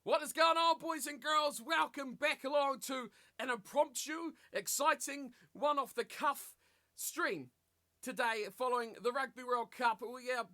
What is going on, boys and girls? Welcome back along to an impromptu, exciting, one-off-the-cuff stream today following the Rugby World Cup. We are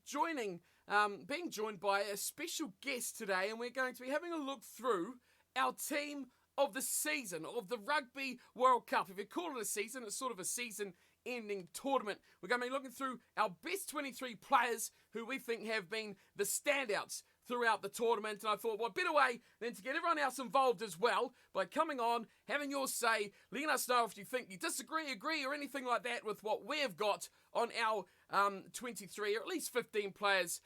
being joined by a special guest today, and we're going to be having a look through our team of the season of the Rugby World Cup. If you call it a season, it's sort of a season-ending tournament. We're going to be looking through our best 23 players who we think have been the standouts throughout the tournament, and I thought, what better way than to get everyone else involved as well by coming on, having your say, letting us know if you think you disagree, agree, or anything like that with what we've got on our 23 or at least 15 players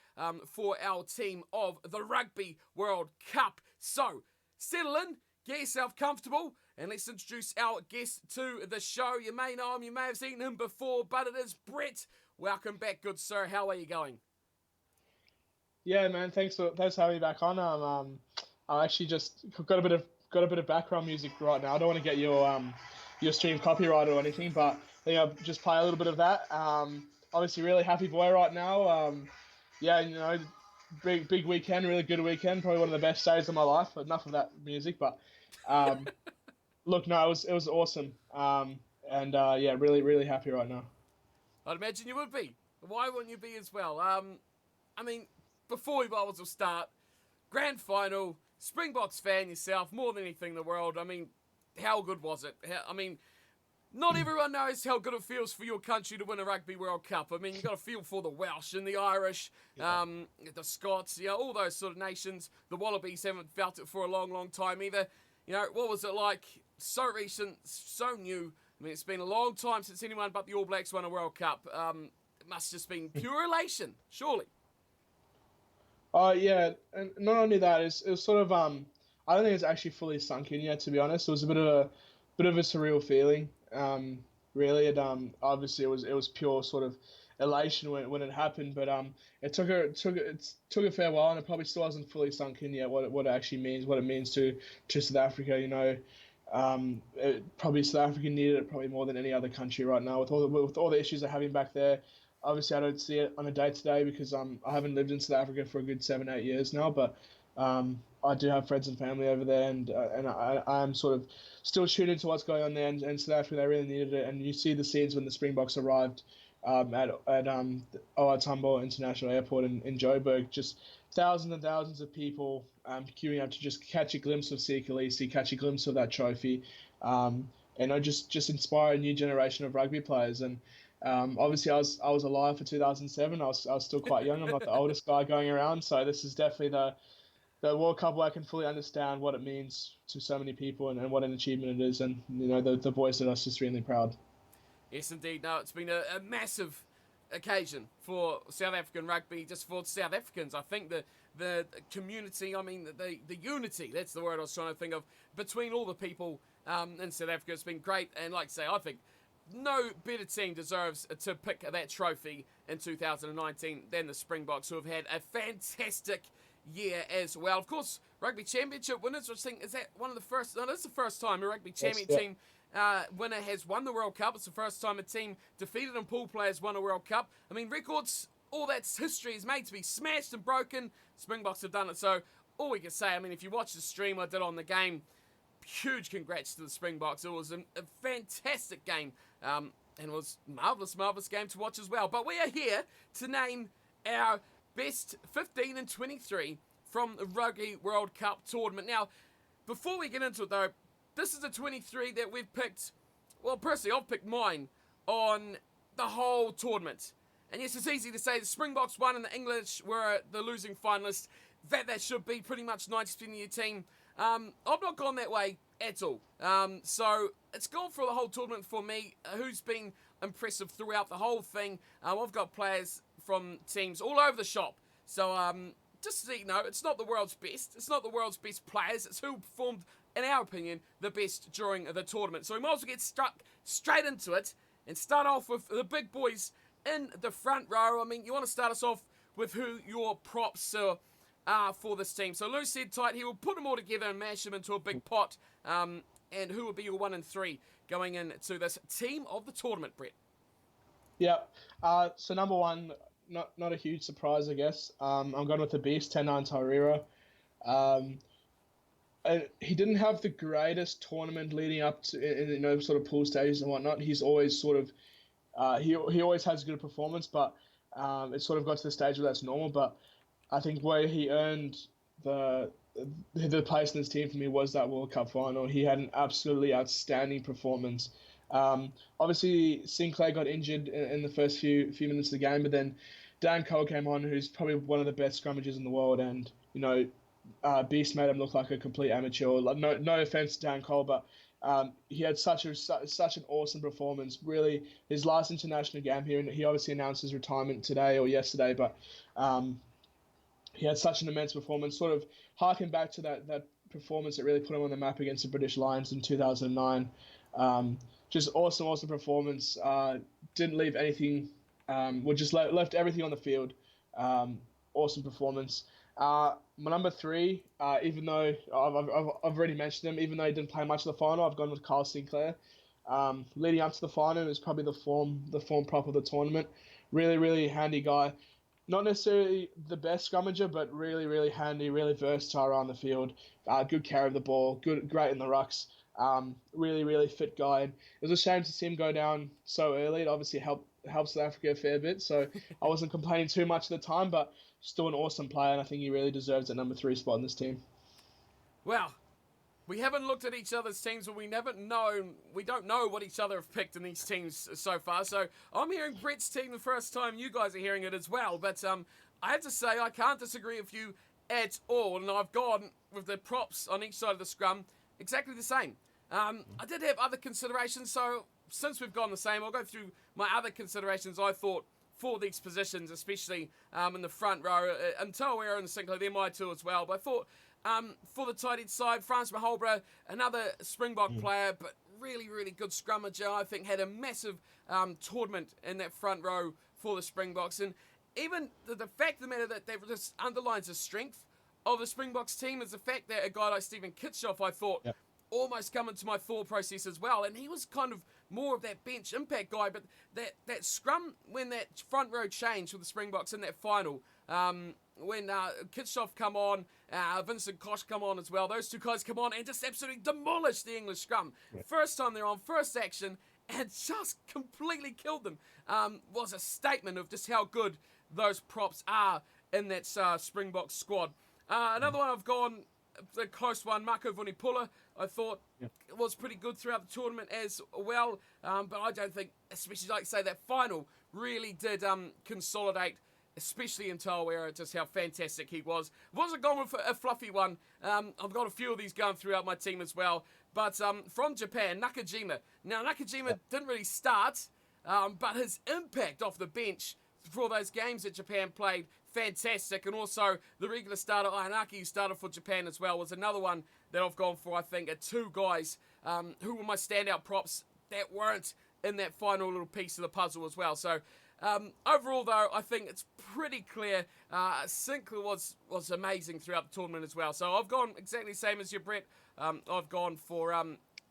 for our team of the Rugby World Cup. So, settle in, get yourself comfortable, and let's introduce our guest to the show. You may know him, you may have seen him before, but it is Brett. Welcome back, good sir. How are you going? Yeah, man. Thanks for having me back on. I actually just got a bit of background music right now. I don't want to get your stream copyright or anything, but I think I'll just play a little bit of that. Obviously, really happy boy right now. Yeah, big weekend, really good weekend. Probably one of the best days of my life. But enough of that music. But um, look, no, it was awesome. And yeah, really happy right now. I'd imagine you would be. Why wouldn't you be as well? I mean, before we bubbles will start, grand final, Springboks fan yourself, more than anything in the world. I mean, how good was it? Not everyone knows how good it feels for your country to win a Rugby World Cup. I mean, you've got to feel for the Welsh and the Irish, Yeah. the Scots, all those sort of nations. The Wallabies haven't felt it for a long, long time either. What was it like? So recent, so new. I mean, it's been a long time since anyone but the All Blacks won a World Cup. It must have just been pure elation, surely. Yeah, and not only that, it was sort of I don't think it's actually fully sunk in yet. To be honest, it was a bit of a surreal feeling. Really, it obviously it was pure sort of elation when it happened, but it took a fair while, and it probably still hasn't fully sunk in yet. What it actually means, what it means to South Africa. Probably South Africa needed it probably more than any other country right now with all the issues they're having back there. Obviously, I don't see it on a day to day because I haven't lived in South Africa for a good 7 8 years now, but I do have friends and family over there, and I'm sort of still tuning to what's going on there. And South Africa, they really needed it, and you see the scenes when the Springboks arrived at the O.R. Tambo International Airport in Joburg, just thousands and thousands of people queuing up to just catch a glimpse of Sia Khaleesi, catch a glimpse of that trophy, and I just inspire a new generation of rugby players. And obviously, I was alive for 2007. I was still quite young. I'm not the oldest guy going around, so this is definitely the World Cup where I can fully understand what it means to so many people, and what an achievement it is. And the boys did us extremely proud. Yes, indeed. No, it's been a massive occasion for South African rugby, just for South Africans. I think the community, I mean, the unity, that's the word I was trying to think of, between all the people in South Africa has been great. And like I say, I think no better team deserves to pick that trophy in 2019 than the Springboks, who have had a fantastic year as well. Of course, Rugby Championship winners, which I think is that one of the first, no, that's the first time a Rugby Yes, Champion yeah. team winner has won the World Cup. It's the first time a team defeated in pool play has won a World Cup. I mean, records, all that history is made to be smashed and broken. Springboks have done it. So all we can say, I mean, if you watch the stream I did on the game, huge congrats to the Springboks. It was a fantastic game, and it was marvellous game to watch as well. But we are here to name our best 15 and 23 from the Rugby World Cup tournament. Now, before we get into it though, this is the 23 that we've picked. Well, personally, I've picked mine on the whole tournament. And yes, it's easy to say the Springboks won and the English were the losing finalists. That should be pretty much 90% of your team. I've not gone that way at all. So it's gone for the whole tournament for me. Who's been impressive throughout the whole thing? I've got players from teams all over the shop. So just so you know, it's not the world's best. It's not the world's best players. It's who performed, in our opinion, the best during the tournament. So we might as well get stuck straight into it and start off with the big boys in the front row. I mean, you want to start us off with who your props are for this team. So Lou said tight, he will put them all together and mash them into a big pot. And who will be your 1 and 3 going into this team of the tournament, Brett? Yeah. So number one, not a huge surprise, I guess. I'm going with the Beast, 10-9 Tairira. Um, he didn't have the greatest tournament leading up to, sort of pool stages and whatnot. He's always sort of he always has good performance, but it sort of got to the stage where that's normal. But I think where he earned the the place in his team for me was that World Cup final. He had an absolutely outstanding performance. Obviously, Sinclair got injured in the first few minutes of the game, but then Dan Cole came on, who's probably one of the best scrummagers in the world, and Beast made him look like a complete amateur. Like, no offense to Dan Cole, but he had such an awesome performance. Really, his last international game here, and he obviously announced his retirement today or yesterday, but he had such an immense performance. Sort of harking back to that performance that really put him on the map against the British Lions in 2009. Just awesome performance. Didn't leave anything. Just left everything on the field. Awesome performance. My number three, even though I've already mentioned him, even though he didn't play much of the final, I've gone with Kyle Sinclair. Leading up to the final, is probably the form prop of the tournament. Really handy guy. Not necessarily the best scrummager, but really handy, really versatile around the field. Good carry of the ball, great in the rucks. Really fit guy. And it was a shame to see him go down so early. It obviously helped South Africa a fair bit, so I wasn't complaining too much at the time, but still an awesome player, and I think he really deserves a number 3 spot in this team. Well, we haven't looked at each other's teams, but we don't know what each other have picked in these teams so far. So I'm hearing Brett's team the first time. You guys are hearing it as well. But I have to say, I can't disagree with you at all. And I've gone with the props on each side of the scrum exactly the same. I did have other considerations. So since we've gone the same, I'll go through my other considerations I thought for these positions, especially in the front row. And Tawera and Sinclair, they're my two as well. But I thought for the tight end side, Frans Maholbra, another Springbok player, but really good scrummager. I think had a massive tournament in that front row for the Springboks. And even the fact of the matter that just underlines the strength of the Springboks team is the fact that a guy like Stephen Kitshoff, I thought, almost come into my thought process as well. And he was kind of more of that bench impact guy, but that scrum, when that front row changed with the Springboks in that final, when Kitshoff come on, Vincent Koch come on as well, those two guys come on and just absolutely demolish the English scrum. First time they're on, first action, and just completely killed them. Was a statement of just how good those props are in that Springbok squad. Another one I've gone, the close one, Marco Vunipula, I thought was pretty good throughout the tournament as well. But I don't think, especially like say that final, really did consolidate, especially in Tawera, just how fantastic he was. Wasn't going with a fluffy one. I've got a few of these going throughout my team as well. But from Japan, Nakajima. Now, Nakajima didn't really start, but his impact off the bench for those games that Japan played, fantastic. And also the regular starter, Ayanaki, who started for Japan as well, was another one that I've gone for, I think, are two guys who were my standout props that weren't in that final little piece of the puzzle as well. So overall, though, I think it's pretty clear Sinclair was amazing throughout the tournament as well. So I've gone exactly the same as you, Brett. I've gone for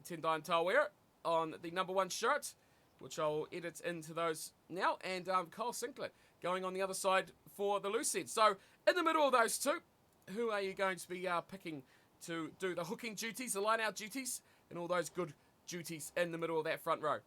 Tendai Tawera on the number 1 shirt, which I'll edit into those now, and Kyle Sinclair going on the other side for the loose end. So in the middle of those two, who are you going to be picking to do the hooking duties, the line-out duties, and all those good duties in the middle of that front row?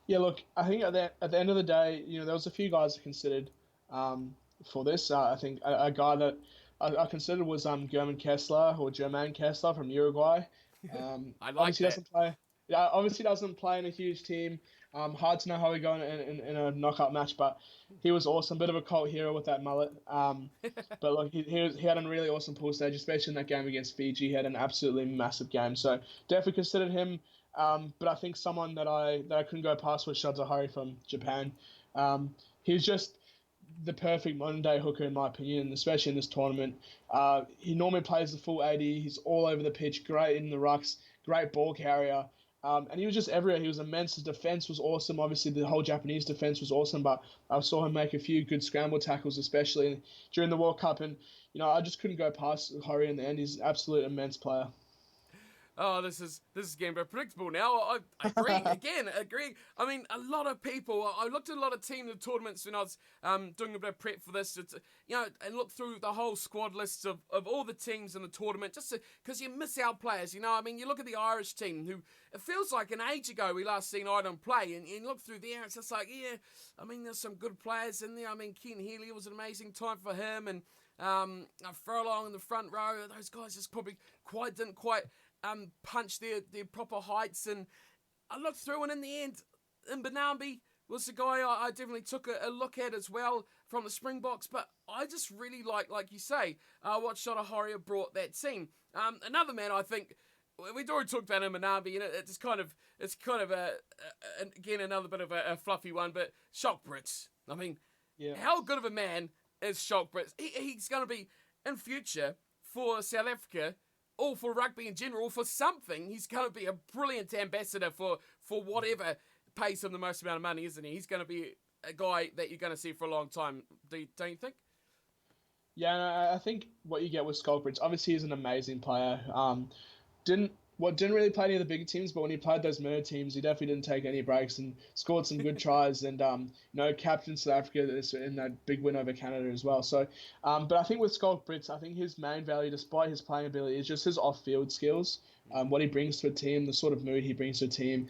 Yeah, look, I think at the end of the day, there was a few guys I considered for this. I think a guy that I considered was German Kessler or German Kessler from Uruguay. I like obviously that. Doesn't play. Yeah, obviously doesn't play in a huge team. Hard to know how he go in a knockout match, but he was awesome. Bit of a cult hero with that mullet. But look, he had a really awesome pool stage, especially in that game against Fiji. He had an absolutely massive game, so definitely considered him. But I think someone that I couldn't go past was Shota Hari from Japan. He was just the perfect modern day hooker in my opinion, especially in this tournament. He normally plays the full 80. He's all over the pitch, great in the rucks, great ball carrier. And he was just everywhere. He was immense. His defense was awesome. Obviously, the whole Japanese defense was awesome, but I saw him make a few good scramble tackles, especially during the World Cup. And, I just couldn't go past Hari in the end. He's an absolute immense player. Oh, this is getting very predictable now. I agree. Again, agree. I mean, a lot of people. I looked at a lot of team tournaments when I was doing a bit of prep for this. It's, and looked through the whole squad lists of all the teams in the tournament, just because you miss out players. I mean, you look at the Irish team, who it feels like an age ago we last seen Ireland play, and you look through there, it's just like, yeah. I mean, there's some good players in there. I mean, Ken Healy, was an amazing time for him, and Furlong in the front row. Those guys just probably didn't quite punch their proper heights. And I looked through, and in the end, Mbonambi was the guy I definitely took a look at as well from the Springboks. But I just really like you say, what Shota Horia brought that team. Another man, I think, we'd already talked about Mbonambi, and it's kind of again another bit of a fluffy one, but Shock Brits. I mean, how good of a man is Shock Brits? He's going to be in future for South Africa, or for rugby in general, for something. He's going to be a brilliant ambassador for whatever pays him the most amount of money, isn't he? He's going to be a guy that you're going to see for a long time, don't you think? Yeah, no, I think what you get with Skolbridge, obviously he's an amazing player. Didn't really play any of the bigger teams, but when he played those Mer teams, he definitely didn't take any breaks and scored some good tries, and captained South Africa in that big win over Canada as well. So, but I think with Schalk Brits, I think his main value, despite his playing ability, is just his off-field skills. What he brings to a team, the sort of mood he brings to a team.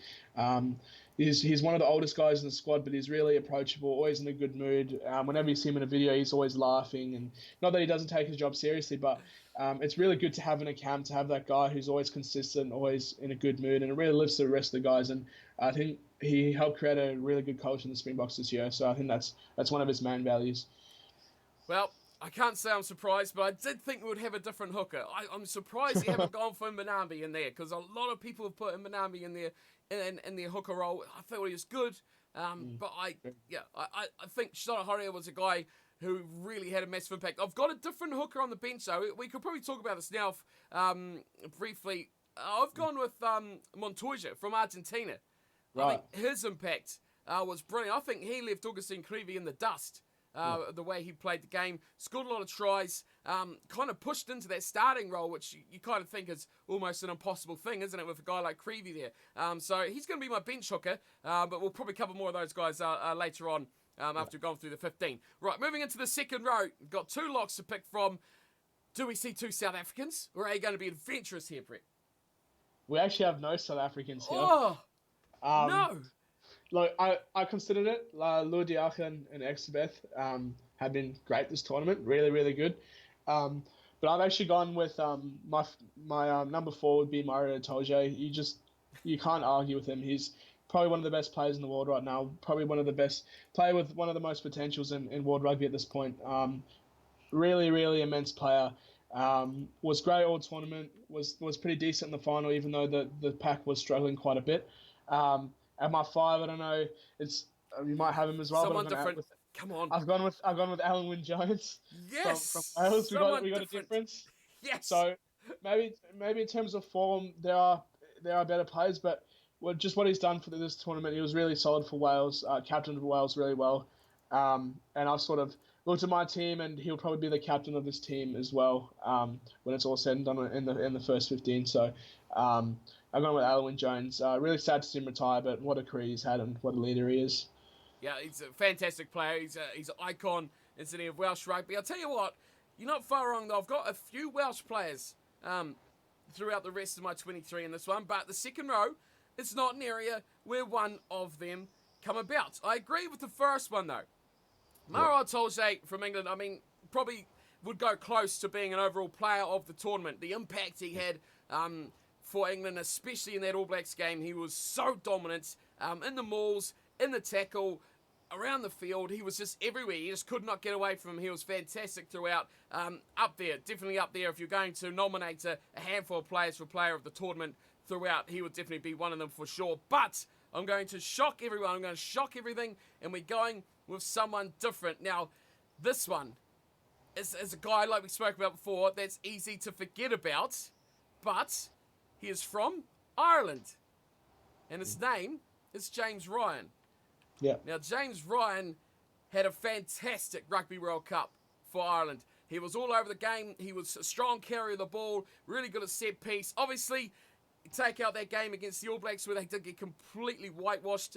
He's one of the oldest guys in the squad, but he's really approachable, always in a good mood. Whenever you see him in a video, he's always laughing, and not that he doesn't take his job seriously, but it's really good to have in a camp, to have that guy who's always consistent, always in a good mood, and it really lifts the rest of the guys. And I think he helped create a really good culture in the Springboks this year, so I think that's one of his main values. Well, I can't say I'm surprised, but I did think we would have a different hooker. I'm surprised you haven't gone for Mbonambi in there, because a lot of people have put Mbonambi in there in their hooker role. I thought he was good, but I think Shota Horia was a guy who really had a massive impact. I've got a different hooker on the bench, though. We could probably talk about this now briefly. I've gone with Montoya from Argentina. Right. I think his impact was brilliant. I think he left Augustine Creevy in the dust. The way he played the game, scored a lot of tries, kind of pushed into that starting role, which you kind of think is almost an impossible thing, isn't it, with a guy like Creevy there? So he's going to be my bench hooker, but we'll probably cover more of those guys later on after we've gone through the 15. Right, moving into the second row, we've got two locks to pick from. Do we see two South Africans, or are you going to be adventurous here, Brett? We actually have no South Africans here. Oh, no. Look, I considered it. Lua Diacha and Exabeth have been great this tournament. Really, really good. But I've actually gone with my number 4 would be Mario Itoje. You can't argue with him. He's probably one of the best players in the world right now. Probably one of the best player with one of the most potentials in world rugby at this point. Really, really immense player. Was great all tournament. Was pretty decent in the final, even though the pack was struggling quite a bit. At my 5, I don't know. You might have him as well. Someone different. Come on. I've gone with Alan Wynne Jones. Yes. From Wales, we got a difference. Yes. So maybe in terms of form, there are better players, but just what he's done for this tournament, he was really solid for Wales. Captained Wales really well. And I've sort of looked at my team, and he'll probably be the captain of this team as well when it's all said and done in the first 15. So. I'm going with Alan Wynne Jones. Really sad to see him retire, but what a career he's had and what a leader he is. Yeah, he's a fantastic player. He's an icon in the city of Welsh rugby. I'll tell you what, you're not far wrong, though. I've got a few Welsh players throughout the rest of my 23 in this one, but the second row, it's not an area where one of them come about. I agree with the first one, though. Maro Itoje from England, I mean, probably would go close to being an overall player of the tournament. The impact he had for England, especially in that All Blacks game. He was so dominant in the mauls, in the tackle, around the field. He was just everywhere. You just could not get away from him. He was fantastic throughout. Up there, definitely up there. If you're going to nominate a handful of players for player of the tournament throughout, he would definitely be one of them for sure. But I'm going to shock everyone. I'm going to shock everything, and we're going with someone different. Now, this one is a guy, like we spoke about before, that's easy to forget about, but he is from Ireland, and his name is James Ryan. Yeah. Now, James Ryan had a fantastic Rugby World Cup for Ireland. He was all over the game. He was a strong carrier of the ball, really good at set piece. Obviously, take out that game against the All Blacks where they did get completely whitewashed.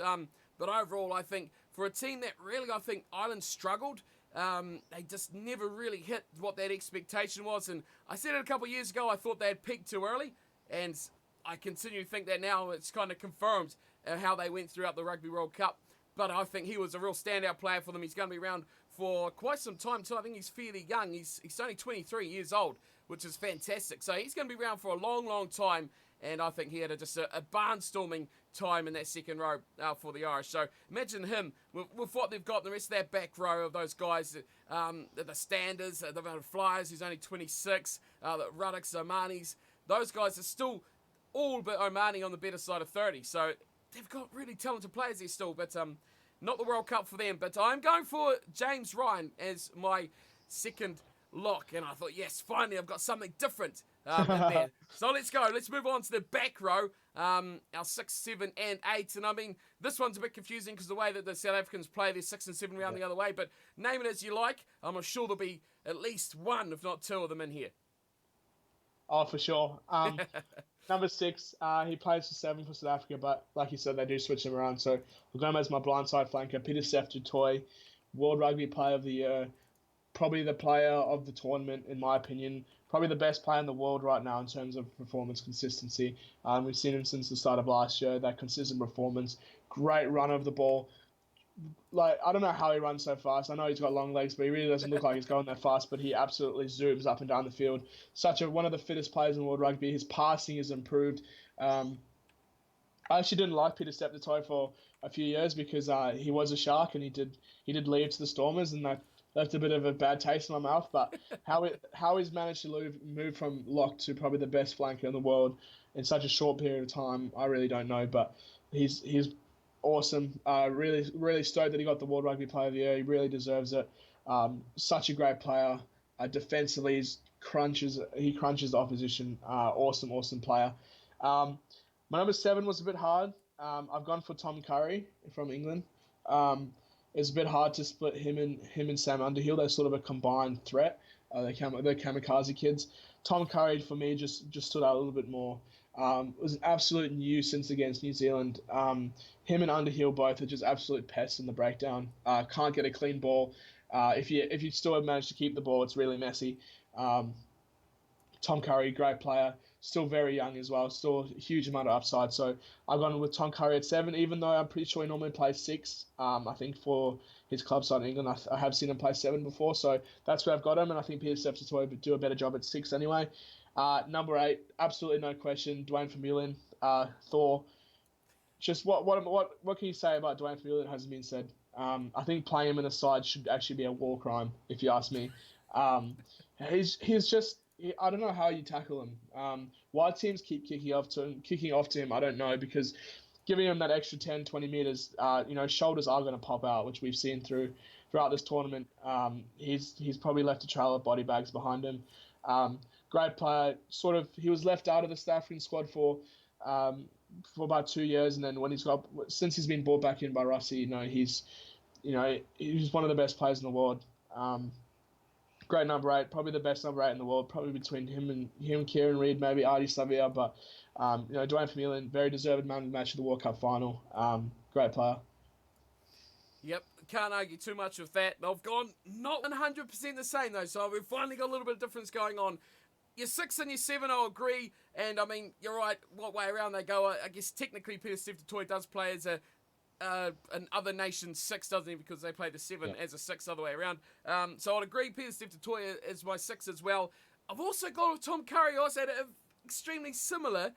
But overall, I think for a team that really, I think Ireland struggled, they just never really hit what that expectation was. And I said it a couple of years ago, I thought they had peaked too early. And I continue to think that now it's kind of confirmed how they went throughout the Rugby World Cup. But I think he was a real standout player for them. He's going to be around for quite some time too. I think he's fairly young. He's only 23 years old, which is fantastic. So he's going to be around for a long, long time. And I think he had just a barnstorming time in that second row for the Irish. So imagine him with what they've got, the rest of that back row of those guys, the Standers, the Flyers, who's only 26, the Ruddocks, Omanis. Those guys are still all but Omani on the better side of 30. So they've got really talented players there still, but not the World Cup for them. But I'm going for James Ryan as my second lock. And I thought, yes, finally I've got something different in there. So let's go. Let's move on to the back row, our 6, 7, and 8. And I mean, this one's a bit confusing because the way that the South Africans play their 6 and 7 round the other way. But name it as you like. I'm sure there'll be at least one, if not two of them in here. Oh, for sure. Number 6, he plays for 7 for South Africa, but like you said, they do switch him around. So we'll go as my blindside flanker, Pieter-Steph du Toit, World Rugby Player of the Year, probably the player of the tournament, in my opinion. Probably the best player in the world right now in terms of performance consistency. We've seen him since the start of last year, that consistent performance, great run of the ball. Like, I don't know how he runs so fast. I know he's got long legs, but he really doesn't look like he's going that fast, but he absolutely zooms up and down the field. One of the fittest players in world rugby. His passing has improved. I actually didn't like Pieter-Steph du Toit for a few years because he was a Shark and he did leave to the Stormers, and that left a bit of a bad taste in my mouth. But how he's managed to move from lock to probably the best flanker in the world in such a short period of time, I really don't know. But he's awesome. Really stoked that he got the World Rugby Player of the Year. He really deserves it. Such a great player. Defensively, he crunches the opposition. Awesome player. My number 7 was a bit hard. I've gone for Tom Curry from England. It's a bit hard to split him and Sam Underhill. They're sort of a combined threat. They're kamikaze kids. Tom Curry, for me, just stood out a little bit more. Was an absolute nuisance against New Zealand. Him and Underhill both are just absolute pests in the breakdown. Can't get a clean ball. If you still have managed to keep the ball, it's really messy. Tom Curry, great player, still very young as well, still a huge amount of upside. So I've gone with Tom Curry at 7, even though I'm pretty sure he normally plays 6. I think for his club side in England, I have seen him play 7 before, so that's where I've got him, and I think Pieter-Steph du Toit would do a better job at 6 anyway. Number 8, absolutely no question, Dwayne Vermeulen, Thor. Just what can you say about Dwayne Vermeulen that hasn't been said? I think playing him in a side should actually be a war crime, if you ask me. He's just, I don't know how you tackle him. Why teams keep kicking off to him, I don't know, because giving him that extra 10, 20 meters, shoulders are going to pop out, which we've seen throughout this tournament. He's probably left a trail of body bags behind him. Great player. He was left out of the South African squad for about 2 years, and then since he's been brought back in by Rossi, he's one of the best players in the world. Great number 8, probably the best number 8 in the world, probably between him, Kieran Reid, maybe Ardie Savea, but Dwayne Vermeulen, very deserved man of the match of the World Cup final. Great player. Yep, can't argue too much with that. They've gone not 100% the same though, so we've finally got a little bit of difference going on. Your 6 and your 7, I'll agree, and I mean, you're right, what way around they go. I guess technically Pieter-Steph du Toit does play as an other nation's 6, doesn't he, because they play the 7 as a 6 other way around. So I'd agree Pieter-Steph du Toit is my 6 as well. I've also got with Tom Curry. I also had an extremely similar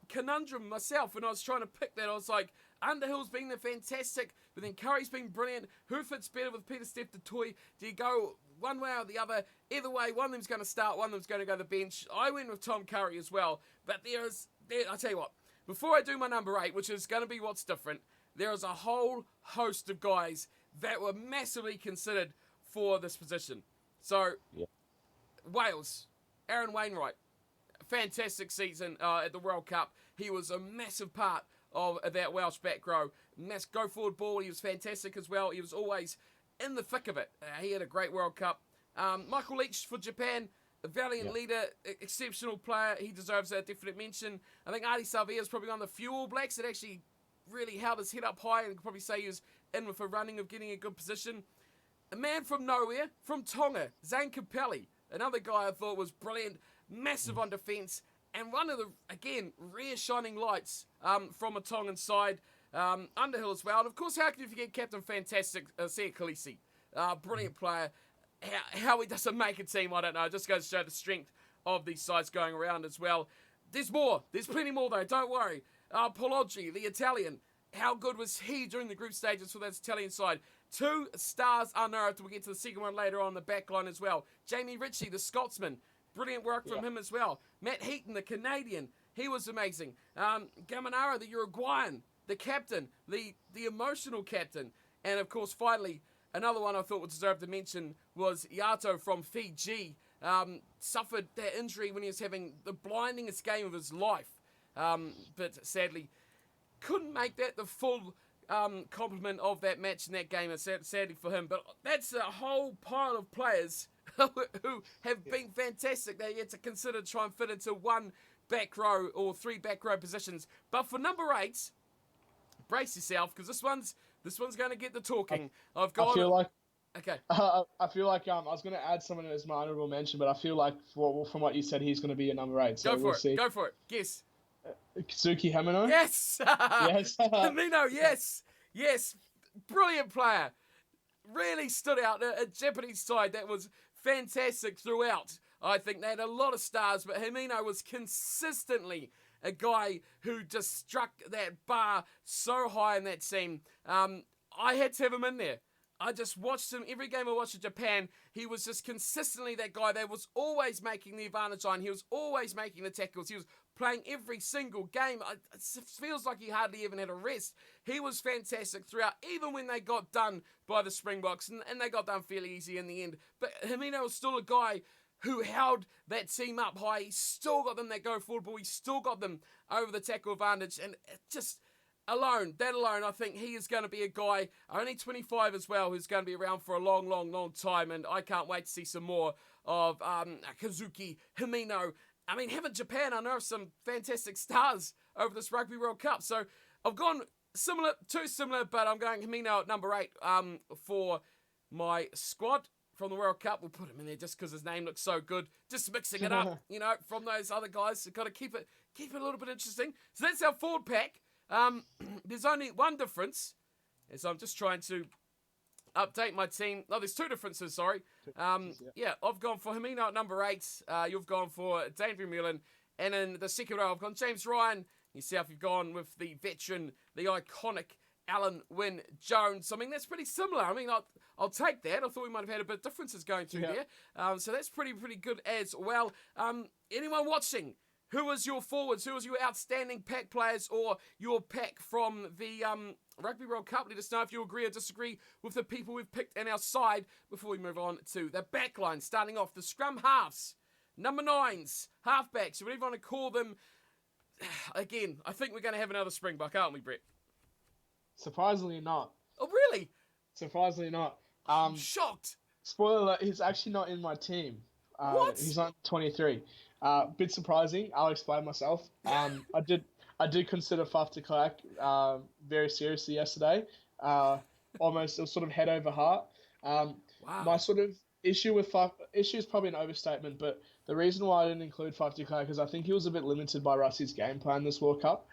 conundrum myself when I was trying to pick that. I was like, Underhill's been fantastic, but then Curry's been brilliant. Who fits better with Pieter-Steph du Toit? Do you go one way or the other? Either way, one of them's going to start, one of them's going to go to the bench. I went with Tom Curry as well, but I'll tell you what, before I do my number 8, which is going to be what's different, there is a whole host of guys that were massively considered for this position. So, Wales, Aaron Wainwright, fantastic season at the World Cup. He was a massive part of that Welsh back row. Go forward ball, he was fantastic as well. He was always in the thick of it. He had a great World Cup. Michael Leach for Japan, A valiant leader, exceptional player. He deserves a definite mention. I think Ardie Savea is probably on the few All Blacks that actually really held his head up high and could probably say he was in with a running of getting a good position. A man from nowhere, from Tonga, Zane Capelli, another guy I thought was brilliant, massive on defence, and one of the, again, rare shining lights from a Tongan side. Underhill as well. And of course, how can you forget Captain Fantastic, Sia Khaleesi? Brilliant player. How he doesn't make a team, I don't know. It just goes to show the strength of these sides going around as well. There's more. There's plenty more, though. Don't worry. Pologgi, the Italian. How good was he during the group stages for that Italian side? 2 stars unearthed. We'll get to the second one later on the back line as well. Jamie Ritchie, the Scotsman. Brilliant work from him as well. Matt Heaton, the Canadian. He was amazing. Gamanaro, the Uruguayan. The captain. The emotional captain. And, of course, finally, another one I thought would deserve to mention was Yato from Fiji. Suffered that injury when he was having the blindingest game of his life. But sadly, couldn't make that the full complement of that match in that game, sadly for him. But that's a whole pile of players who have been fantastic. They had to consider to try and fit into 1 back row or 3 back row positions. But for number 8, brace yourself, because this one's going to get the talking. I feel like I was going to add someone as my honourable mention, but I feel like from what you said, he's going to be a number 8. So we'll see. Go for it. Guess. Kazuki Hamino? Yes! Yes. Hamino, yes. Brilliant player. Really stood out. A Japanese side that was fantastic throughout. I think they had a lot of stars, but Hamino was consistently a guy who just struck that bar so high in that team. I had to have him in there. I just watched him every game I watched in Japan. He was just consistently that guy that was always making the advantage line. He was always making the tackles. He was playing every single game. It feels like he hardly even had a rest. He was fantastic throughout, even when they got done by the Springboks, and they got done fairly easy in the end. But Hamino was still a guy who held that team up high. He still got them that go forward ball. He still got them over the tackle advantage. And just alone, I think he is going to be a guy, only 25 as well, who's going to be around for a long, long, long time. And I can't wait to see some more of Kazuki, Hamino. I mean, haven't Japan unearthed some fantastic stars over this Rugby World Cup? So I've gone too similar, but I'm going Hamino at number 8 for my squad from the World Cup. We'll put him in there just because his name looks so good. Just mixing it up, from those other guys. So got to keep it a little bit interesting. So that's our forward pack. There's only one difference, as I'm just trying to update my team. No, there's 2 differences, sorry. I've gone for Hamino at number 8. You've gone for Dane Vermeulen. And in the second row, I've gone James Ryan. Yourself, you've gone with the veteran, the iconic Alan Wynne Jones. I mean, that's pretty similar. I mean, I'll take that. I thought we might have had a bit of differences going through there. So that's pretty good as well. Anyone watching? Who was your forwards? Who was your outstanding pack players or your pack from the Rugby World Cup? Let us know if you agree or disagree with the people we've picked in our side before we move on to the back line. Starting off, the scrum halves, number 9s, halfbacks, whatever you want to call them. Again, I think we're going to have another Springbok, aren't we, Brett? Surprisingly not. Oh, really? Surprisingly not. I'm shocked. Spoiler alert, he's actually not in my team. What? He's on 23. Bit surprising. I'll explain myself. I did consider Faf de Klerk very seriously yesterday. Almost sort of head over heart. Wow. My sort of issue with Faf, issue is probably an overstatement, but the reason why I didn't include Faf de Klerk is I think he was a bit limited by Rusty's game plan this World Cup.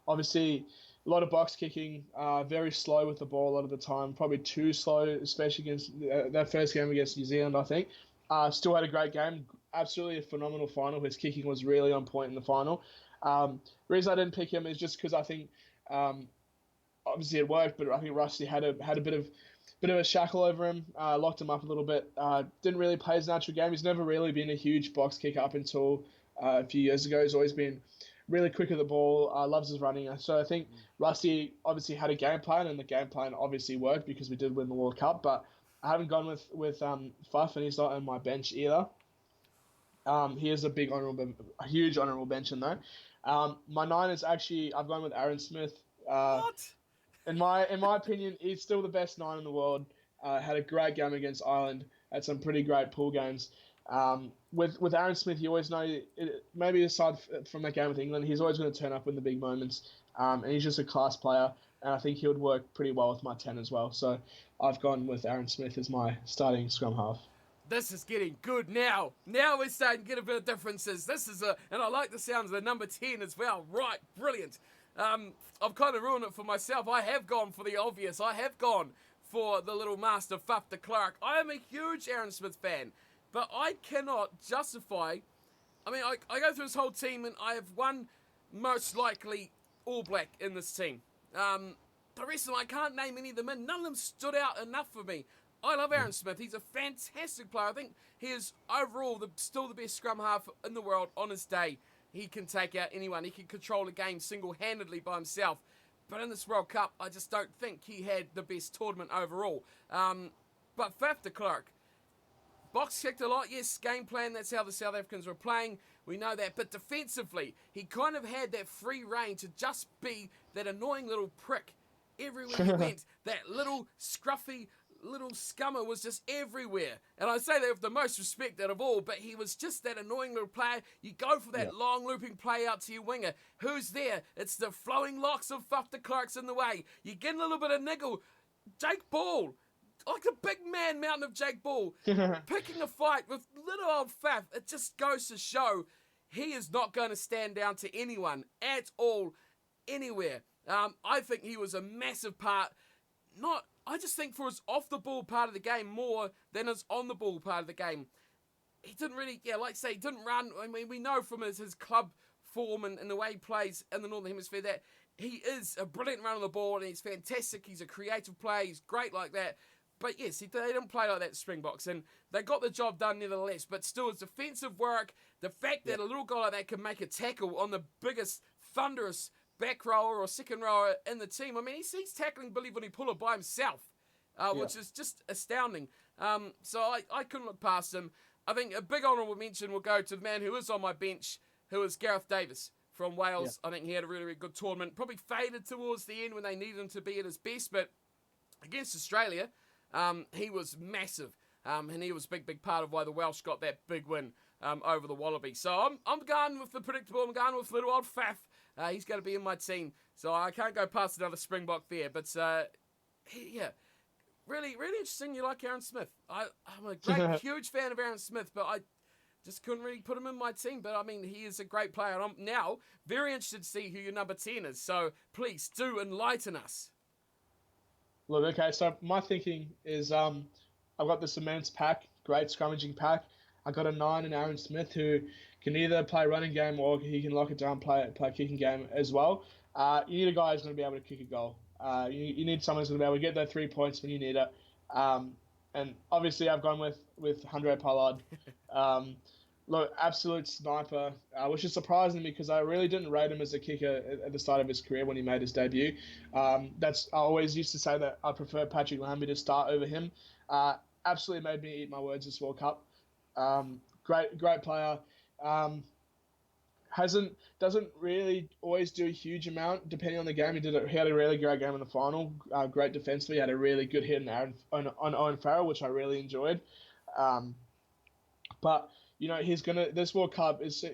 Obviously, a lot of box kicking, very slow with the ball a lot of the time, probably too slow, especially against that first game against New Zealand, I think. Still had a great game, absolutely a phenomenal final. His kicking was really on point in the final. Reason I didn't pick him is just because I think, obviously it worked, but I think Rusty had a bit of a shackle over him, locked him up a little bit. Didn't really play his natural game. He's never really been a huge box kicker up until a few years ago. He's always been really quick at the ball, loves his running. So I think Rusty obviously had a game plan, and the game plan obviously worked because we did win the World Cup. But I haven't gone with Faf, and he's not on my bench either. He is a huge honourable mention though. My 9 is actually I've gone with Aaron Smith. What? In my opinion, he's still the best 9 in the world. Had a great game against Ireland. Had some pretty great pool games. With Aaron Smith, you always know, maybe aside from that game with England, he's always going to turn up in the big moments, and he's just a class player, and I think he would work pretty well with my 10 as well. So I've gone with Aaron Smith as my starting scrum half. This is getting good now. Now we're starting to get a bit of differences. And I like the sounds of the number 10 as well. Right, brilliant. I've kind of ruined it for myself. I have gone for the obvious. I have gone for the little master, Faf de Klerk. I am a huge Aaron Smith fan, but I cannot justify. I mean, I go through this whole team, and I have one most likely All Black in this team. The rest of them, I can't name any of them, and none of them stood out enough for me. I love Aaron Smith. He's a fantastic player. I think he is overall still the best scrum half in the world on his day. He can take out anyone. He can control a game single-handedly by himself. But in this World Cup, I just don't think he had the best tournament overall. But Faf de Klerk, box kicked a lot. Yes, game plan, that's how the South Africans were playing. We know that. But defensively, he kind of had that free reign to just be that annoying little prick everywhere he went. That little scruffy little scummer was just everywhere. And I say that with the most respect out of all, but he was just that annoying little player. You go for that long looping play out to your winger. Who's there? It's the flowing locks of Faf de Klerk's in the way. You get a little bit of niggle. Jake Ball, like the big man mountain of Jake Ball, picking a fight with little old Faf. It just goes to show he is not going to stand down to anyone at all, anywhere. I think he was a massive part. I just think for his off-the-ball part of the game more than his on-the-ball part of the game. He didn't really, like I say, he didn't run. I mean, we know from his club form and the way he plays in the Northern Hemisphere that he is a brilliant runner on the ball, and he's fantastic. He's a creative player. He's great like that. But yes, they didn't play like that at Springboks, and they got the job done nevertheless. But still, his defensive work, the fact that a little guy like that can make a tackle on the biggest, thunderous back rower or second rower in the team. I mean, he's tackling Billy Vunipola by himself, which is just astounding. So I couldn't look past him. I think a big honourable mention will go to the man who is on my bench, who is Gareth Davis from Wales. I think he had a really, really good tournament. Probably faded towards the end when they needed him to be at his best, but against Australia, he was massive. And he was a big part of why the Welsh got that big win over the Wallabies. So I'm going with the predictable. I'm going with little old Faf. He's going to be in my team, so I can't go past another Springbok there. But, really, really interesting you like Aaron Smith. I'm a great, huge fan of Aaron Smith, but I just couldn't really put him in my team. But, I mean, he is a great player, and I'm now very interested to see who your number 10 is. So, please, do enlighten us. Look, okay, so my thinking is I've got this immense pack, great scrummaging pack. I got a 9 in Aaron Smith who can either play running game or he can lock it down, play kicking game as well. You need a guy who's going to be able to kick a goal. You need someone who's going to be able to get those 3 points when you need it. And obviously I've gone with Handré Pollard. Look, absolute sniper, which is surprising because I really didn't rate him as a kicker at the start of his career when he made his debut. I always used to say that I prefer Patrick Lambie to start over him. Absolutely made me eat my words this World Cup. Great player. Doesn't really always do a huge amount depending on the game. He had a really great game in the final. Great defensively. He had a really good hit on Owen Farrell, which I really enjoyed. But this World Cup is,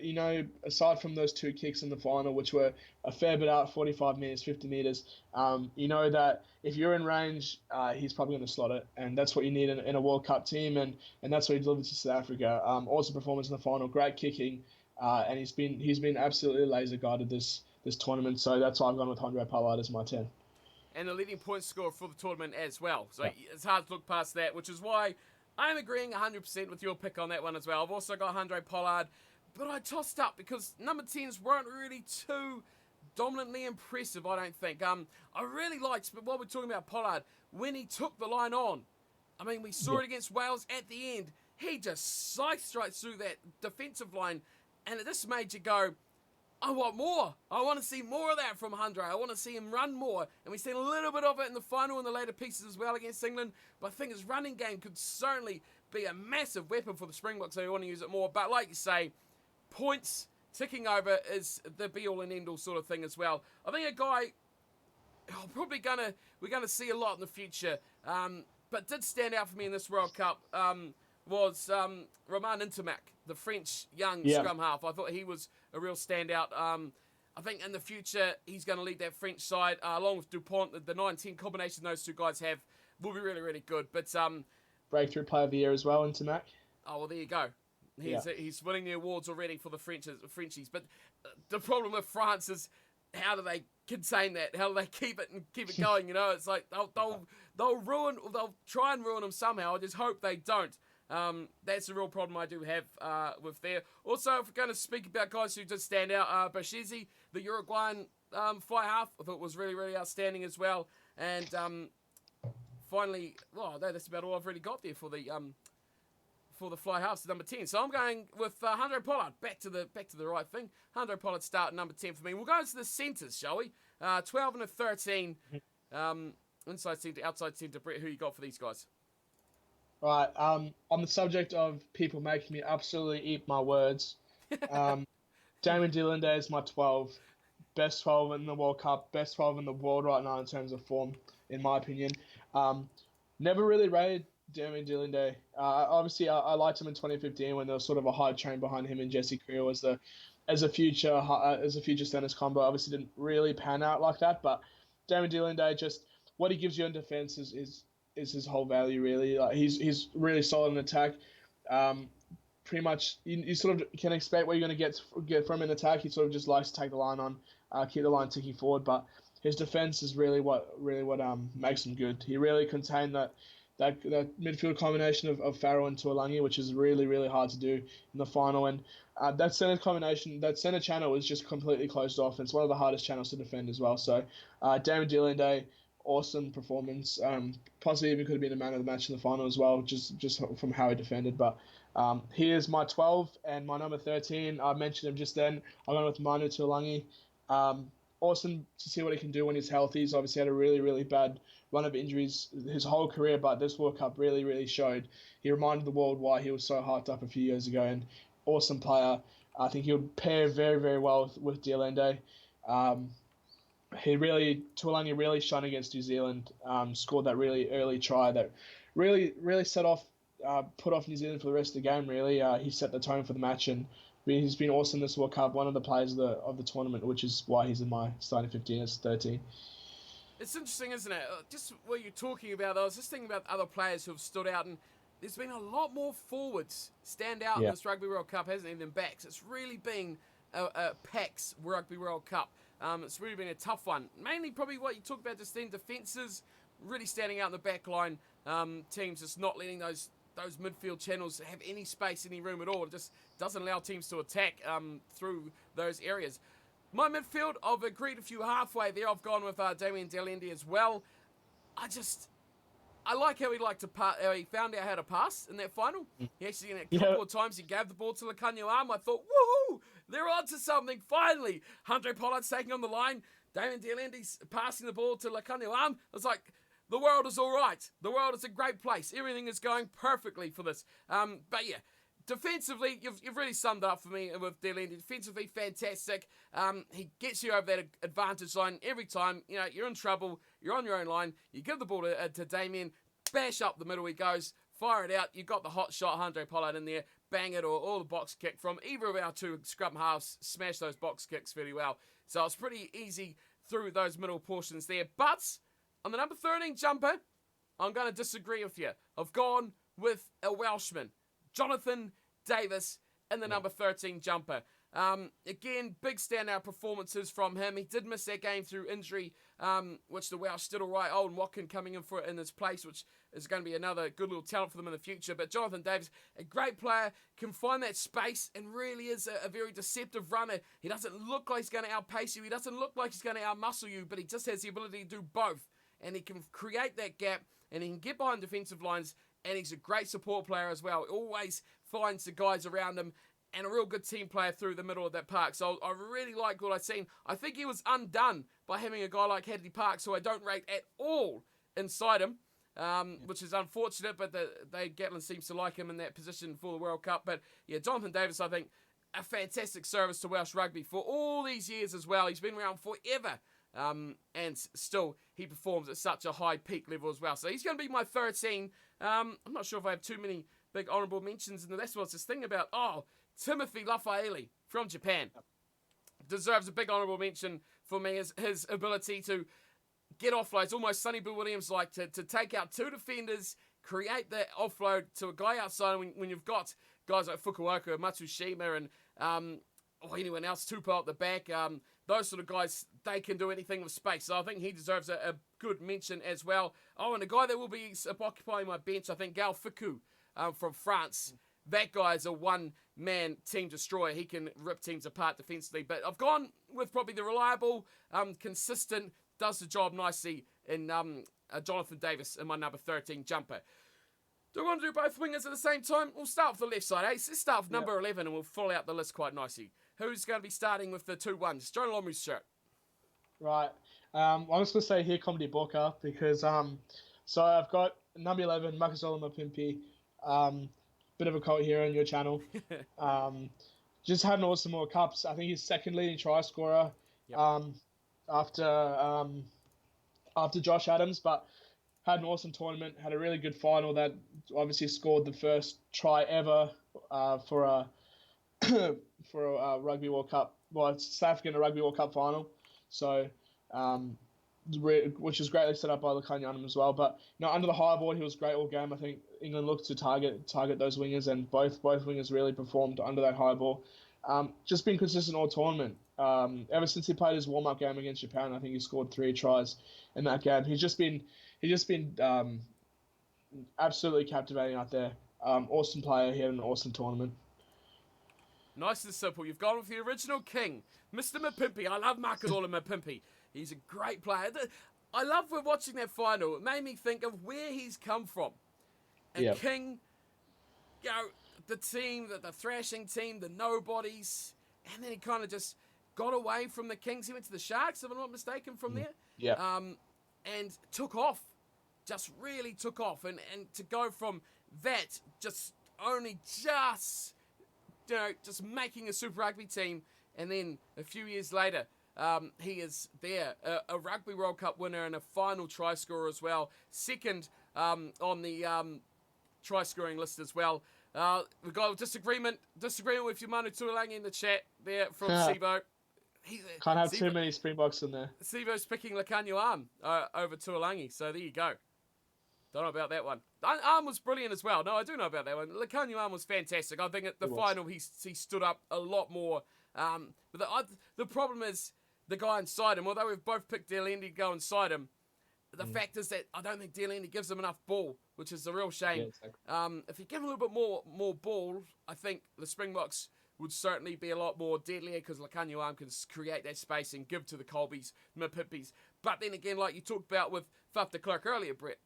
aside from those 2 kicks in the final, which were a fair bit out, 45 meters, 50 meters, that if you're in range, he's probably going to slot it, and that's what you need in a World Cup team, and that's what he delivered to South Africa. Awesome performance in the final, great kicking, and he's been absolutely laser guided this tournament. So that's why I've gone with Handré Pollard as my 10. And the leading point scorer for the tournament as well. So it's hard to look past that, which is why I'm agreeing 100% with your pick on that one as well. I've also got Handré Pollard, but I tossed up because number 10s weren't really too dominantly impressive, I don't think. I really liked, but while we're talking about Pollard, when he took the line on, I mean, we saw it against Wales at the end. He just sliced right through that defensive line, and it just made you go, I want more. I want to see more of that from Handré. I want to see him run more. And we've seen a little bit of it in the final and the later pieces as well against England. But I think his running game could certainly be a massive weapon for the Springboks, so we want to use it more. But like you say, points ticking over is the be-all and end-all sort of thing as well. I think a guy we're gonna see a lot in the future, but did stand out for me in this World Cup, was Romain Intermac, the French young Yeah. scrum half. I thought he was a real standout. I think in the future, he's going to lead that French side, along with Dupont. The 9-10 combination those two guys have will be really, really good. But, Breakthrough Player of the Year as well into Mac. oh, well, there you go. Yeah. He's winning the awards already for the Frenchies. But the problem with France is, how do they contain that? How do they keep it going? You know, it's like they'll try and ruin them somehow. I just hope they don't. That's a real problem I do have with there. Also, if we're going to speak about guys who did stand out, Bashezi, the Uruguayan fly half, I thought was really, really outstanding as well. And finally, well, that's about all I've really got there for the fly halves, number 10. So I'm going with Andre Pollard. Back to the right thing. Andre Pollard start number 10 for me. We'll go into the centres, shall we? 12 and a 13. Inside centre, outside centre. Brett, who you got for these guys? Right. On the subject of people making me absolutely eat my words, Damien Delinde is my 12. Best 12 in the World Cup. Best 12 in the world right now in terms of form, in my opinion. Never really rated Damien Delinde. Obviously, I liked him in 2015 when there was sort of a high train behind him and Jesse Creel as a future centers combo. Obviously, didn't really pan out like that. But Damien Delinde, just what he gives you in defense is his whole value really. Like he's really solid in attack. Pretty much you sort of can expect what you're going to get from an attack. He sort of just likes to take the line on, keep the line ticking forward. But his defense is really what makes him good. He really contained that midfield combination of Farrell and Tuolangi, which is really, really hard to do in the final. And that center channel was just completely closed off. And it's one of the hardest channels to defend as well. So Damien Delinde, awesome performance. Possibly even could have been a man of the match in the final as well, just from how he defended. But he is my 12 and my number 13. I mentioned him just then. I'm going with Manu Tuolangi. Awesome to see what he can do when he's healthy. He's obviously had a really, really bad run of injuries his whole career, but this World Cup really, really showed. He reminded the world why he was so hyped up a few years ago, and awesome player. I think he would pair very, very well with Delinde. Tuolangi really shone against New Zealand, scored that really early try that really, really put off New Zealand for the rest of the game, really. He set the tone for the match, and he's been awesome this World Cup, one of the players of the tournament, which is why he's in my starting 15 as 13. It's interesting, isn't it? Just what you're talking about, I was just thinking about other players who have stood out, and there's been a lot more forwards stand out in this Rugby World Cup, hasn't it, than backs. It's really been a Packs Rugby World Cup. It's really been a tough one. Mainly probably what you talked about just then, defences really standing out in the back line. Teams just not letting those midfield channels have any space, any room at all. It just doesn't allow teams to attack through those areas. My midfield, I've agreed with you halfway there. I've gone with Damien Delinde as well. I like how he found out how to pass in that final. He actually, a couple of times, he gave the ball to Lacanio-Arm. I thought, woohoo, they're onto something, finally. Andre Pollard's taking on the line. Damien Delinde's passing the ball to Lacanio-Arm. It's like, the world is all right. The world is a great place. Everything is going perfectly for this. But yeah, defensively, you've really summed up for me with Delinde. Defensively, fantastic. He gets you over that advantage line every time. You know, you're in trouble. You're on your own line. You give the ball to Damien. Bash up the middle he goes. Fire it out. You've got the hot shot, Andre Pollard in there. Bang it or the box kick from either of our two scrum halves. Smash those box kicks fairly well. So it's pretty easy through those middle portions there. But on the number 13 jumper, I'm going to disagree with you. I've gone with a Welshman, Jonathan Davis, in the number 13 jumper. Again, big standout performances from him. He did miss that game through injury, which the Welsh did all right. Owen Watkin coming in for it in his place, which is going to be another good little talent for them in the future. But Jonathan Davis, a great player, can find that space and really is a very deceptive runner. He doesn't look like he's going to outpace you. He doesn't look like he's going to outmuscle you, but he just has the ability to do both. And he can create that gap, and he can get behind defensive lines, and he's a great support player as well. He always finds the guys around him, and a real good team player through the middle of that park. So I really like what I've seen. I think he was undone by having a guy like Hadley Parks, who I don't rate at all inside him, which is unfortunate, but Gatlin seems to like him in that position for the World Cup. But yeah, Jonathan Davis, I think, a fantastic service to Welsh rugby for all these years as well. He's been around forever. And still, he performs at such a high peak level as well. So he's going to be my 13. I'm not sure if I have too many big honourable mentions, and that's what's this thing about, Timothy Lafaele from Japan. Deserves a big honourable mention for me, as his ability to get offloads, almost Sonny Bill Williams-like, to take out two defenders, create that offload to a guy outside when you've got guys like Fukuoka, Matsushima, and or anyone else, Tupou at the back. Those sort of guys, they can do anything with space. So I think he deserves a good mention as well. Oh, and a guy that will be occupying my bench, I think, Gal Fiku from France. That guy is a one-man team destroyer. He can rip teams apart defensively. But I've gone with probably the reliable, consistent, does the job nicely in Jonathan Davis in my number 13 jumper. Do we want to do both wingers at the same time? We'll start with the left side, eh? Let's start with number 11 and we'll follow out the list quite nicely. Who's going to be starting with the 2-1s? Joe Lomu's shirt. Right. I'm just going to say here, Comedy Booker, because so I've got number 11, Makazola Mapimpi. Bit of a cult hero on your channel. Just had an awesome World Cups. I think he's second leading try scorer after Josh Adams, but had an awesome tournament, had a really good final that obviously scored the first try ever for a Rugby World Cup. Well, it's South African Rugby World Cup final. So, which is greatly set up by Lakanyanam as well. But under the high board, he was great all game. I think England looked to target those wingers, and both wingers really performed under that high ball. Just been consistent all tournament. Ever since he played his warm-up game against Japan, I think he scored 3 tries in that game. He's just been absolutely captivating out there. Awesome player. He had an awesome tournament. Nice and simple. You've gone with the original king, Mr. Mapimpi. I love Makazola Mapimpi. He's a great player. I love watching that final. It made me think of where he's come from. And King, the team, the thrashing team, the nobodies, and then he kind of just got away from the Kings. He went to the Sharks, if I'm not mistaken, from there. Yeah. And took off. Just really took off. And to go from that, just making a Super Rugby team, and then a few years later, he is there, a Rugby World Cup winner and a final try scorer as well. Second on the try scoring list as well. We've got disagreement with Manu Tuolangi in the chat there from Sivo. Can't have too many Springboks in there. Sivo's picking Lakanyu Arm over Tuolangi, so there you go. Don't know about that one. Arm was brilliant as well. No, I do know about that one. Lakanyu Arm was fantastic. I think at the final he stood up a lot more. But the problem is the guy inside him. Although we've both picked Delendi to go inside him, the fact is that I don't think Delendi gives him enough ball, which is a real shame. Yeah, exactly. If you give him a little bit more ball, I think the Springboks would certainly be a lot more deadlier, because Lakanyu Arm can create that space and give to the Colbys, Mapimpis. But then again, like you talked about with Faf de Klerk earlier, Brett,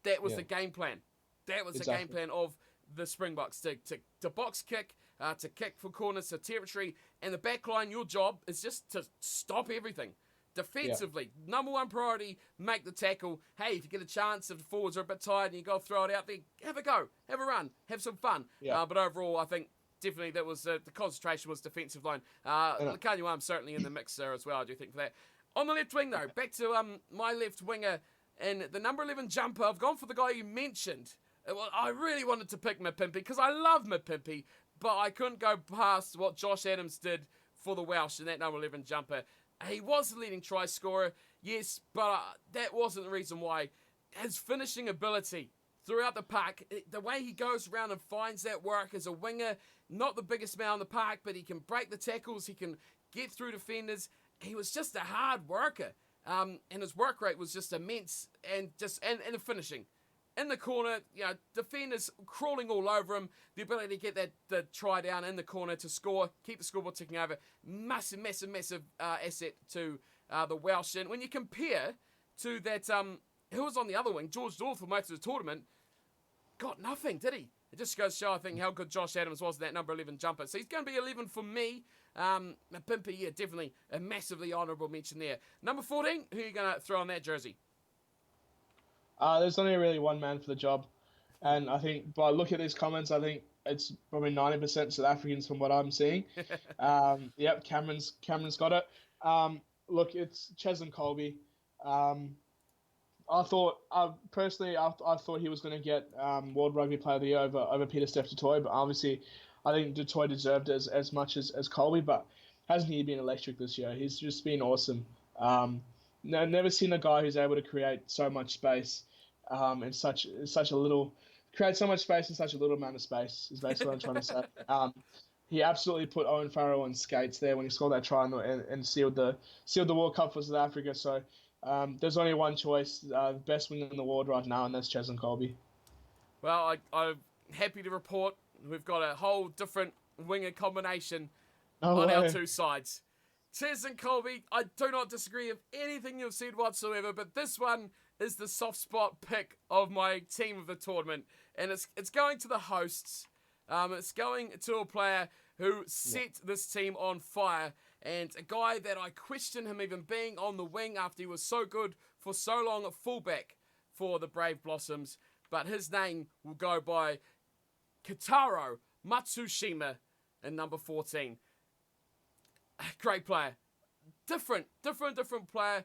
that was the game plan. That was the game plan of the Springboks, to box kick, to kick for corners, to territory, and the back line, your job is just to stop everything. Defensively, number one priority, make the tackle. Hey, if you get a chance, if the forwards are a bit tired and you go throw it out there, have a go, have a run, have some fun. But overall, I think definitely that was the concentration was defensive line. Lakanyu Arm certainly in the mix there as well, I do think, for that. On the left wing, though, back to my left winger and the number 11 jumper. I've gone for the guy you mentioned. Well, I really wanted to pick Mapimpi because I love Mapimpi, but I couldn't go past what Josh Adams did for the Welsh in that number 11 jumper. He was the leading try scorer, yes, but that wasn't the reason why. His finishing ability throughout the park, the way he goes around and finds that work as a winger, not the biggest man in the park, but he can break the tackles, he can get through defenders. He was just a hard worker, and his work rate was just immense, and the finishing. In the corner, defenders crawling all over him. The ability to get the try down in the corner to score, keep the scoreboard ticking over. Massive asset to the Welsh. And when you compare to that, who was on the other wing, George Dawes for most of the tournament, got nothing, did he? It just goes to show, I think, how good Josh Adams was in that number 11 jumper. So he's going to be 11 for me. Mapimpi, definitely a massively honourable mention there. Number 14, who are you going to throw on that jersey? There's only really one man for the job. And I think by looking at these comments, I think it's probably 90% South Africans from what I'm seeing. Yep, Cameron's got it. Look, it's Cheslin Colby. I I thought he was going to get World Rugby Player of the Year over Peter Steph Dutoit, but obviously I think Dutoit deserved it as much as Colby, but hasn't he been electric this year? He's just been awesome. No, never seen a guy who's able to create so much space in such a little create so much space in such a little amount of space is basically what I'm trying to say. He absolutely put Owen Farrell on skates there when he scored that try and sealed the World Cup for South Africa. So there's only one choice, best winger in the world right now, and that's Cheslin Colby. Well, I'm happy to report we've got a whole different winger combination on our two sides. Cheslin Colby, I do not disagree with anything you've said whatsoever, but this one is the soft spot pick of my team of the tournament, and it's going to the hosts. It's going to a player who set this team on fire, and a guy that I question him even being on the wing after he was so good for so long at fullback for the Brave Blossoms, but his name will go by Kitaro Matsushima in number 14. Great player. Different player.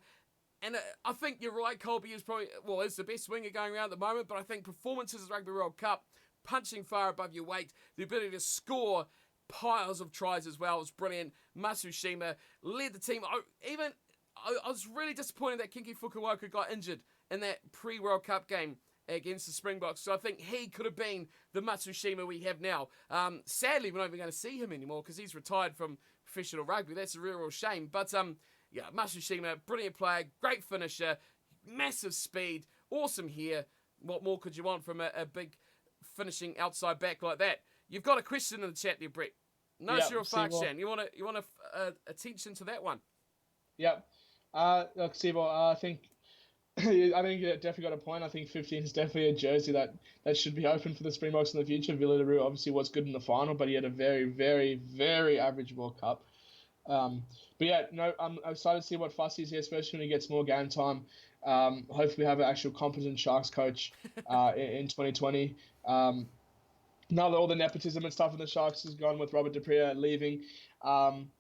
And I think you're right, Colby is is the best winger going around at the moment, but I think performances at Rugby World Cup, punching far above your weight, the ability to score piles of tries as well was brilliant. Matsushima led the team. I was really disappointed that Kinki Fukuoka got injured in that pre-World Cup game against the Springboks, so I think he could have been the Matsushima we have now. Sadly, we're not even going to see him anymore because he's retired from professional rugby. That's a real shame. But Matsushima, brilliant player, great finisher, massive speed, awesome here. What more could you want from a big finishing outside back like that? You've got a question in the chat there, Brett. No, you're a Fakshan. You want attention to that one? Yep. Look, Sibo, I think you definitely got a point. I think 15 is definitely a jersey that should be open for the Springboks in the future. Villaroo obviously was good in the final, but he had a very, very, very average World Cup. But yeah, no, I'm excited to see what Fussy's here, especially when he gets more game time. Hopefully we have an actual competent Sharks coach in 2020. Now that all the nepotism and stuff in the Sharks is gone with Robert Dupria leaving, I'm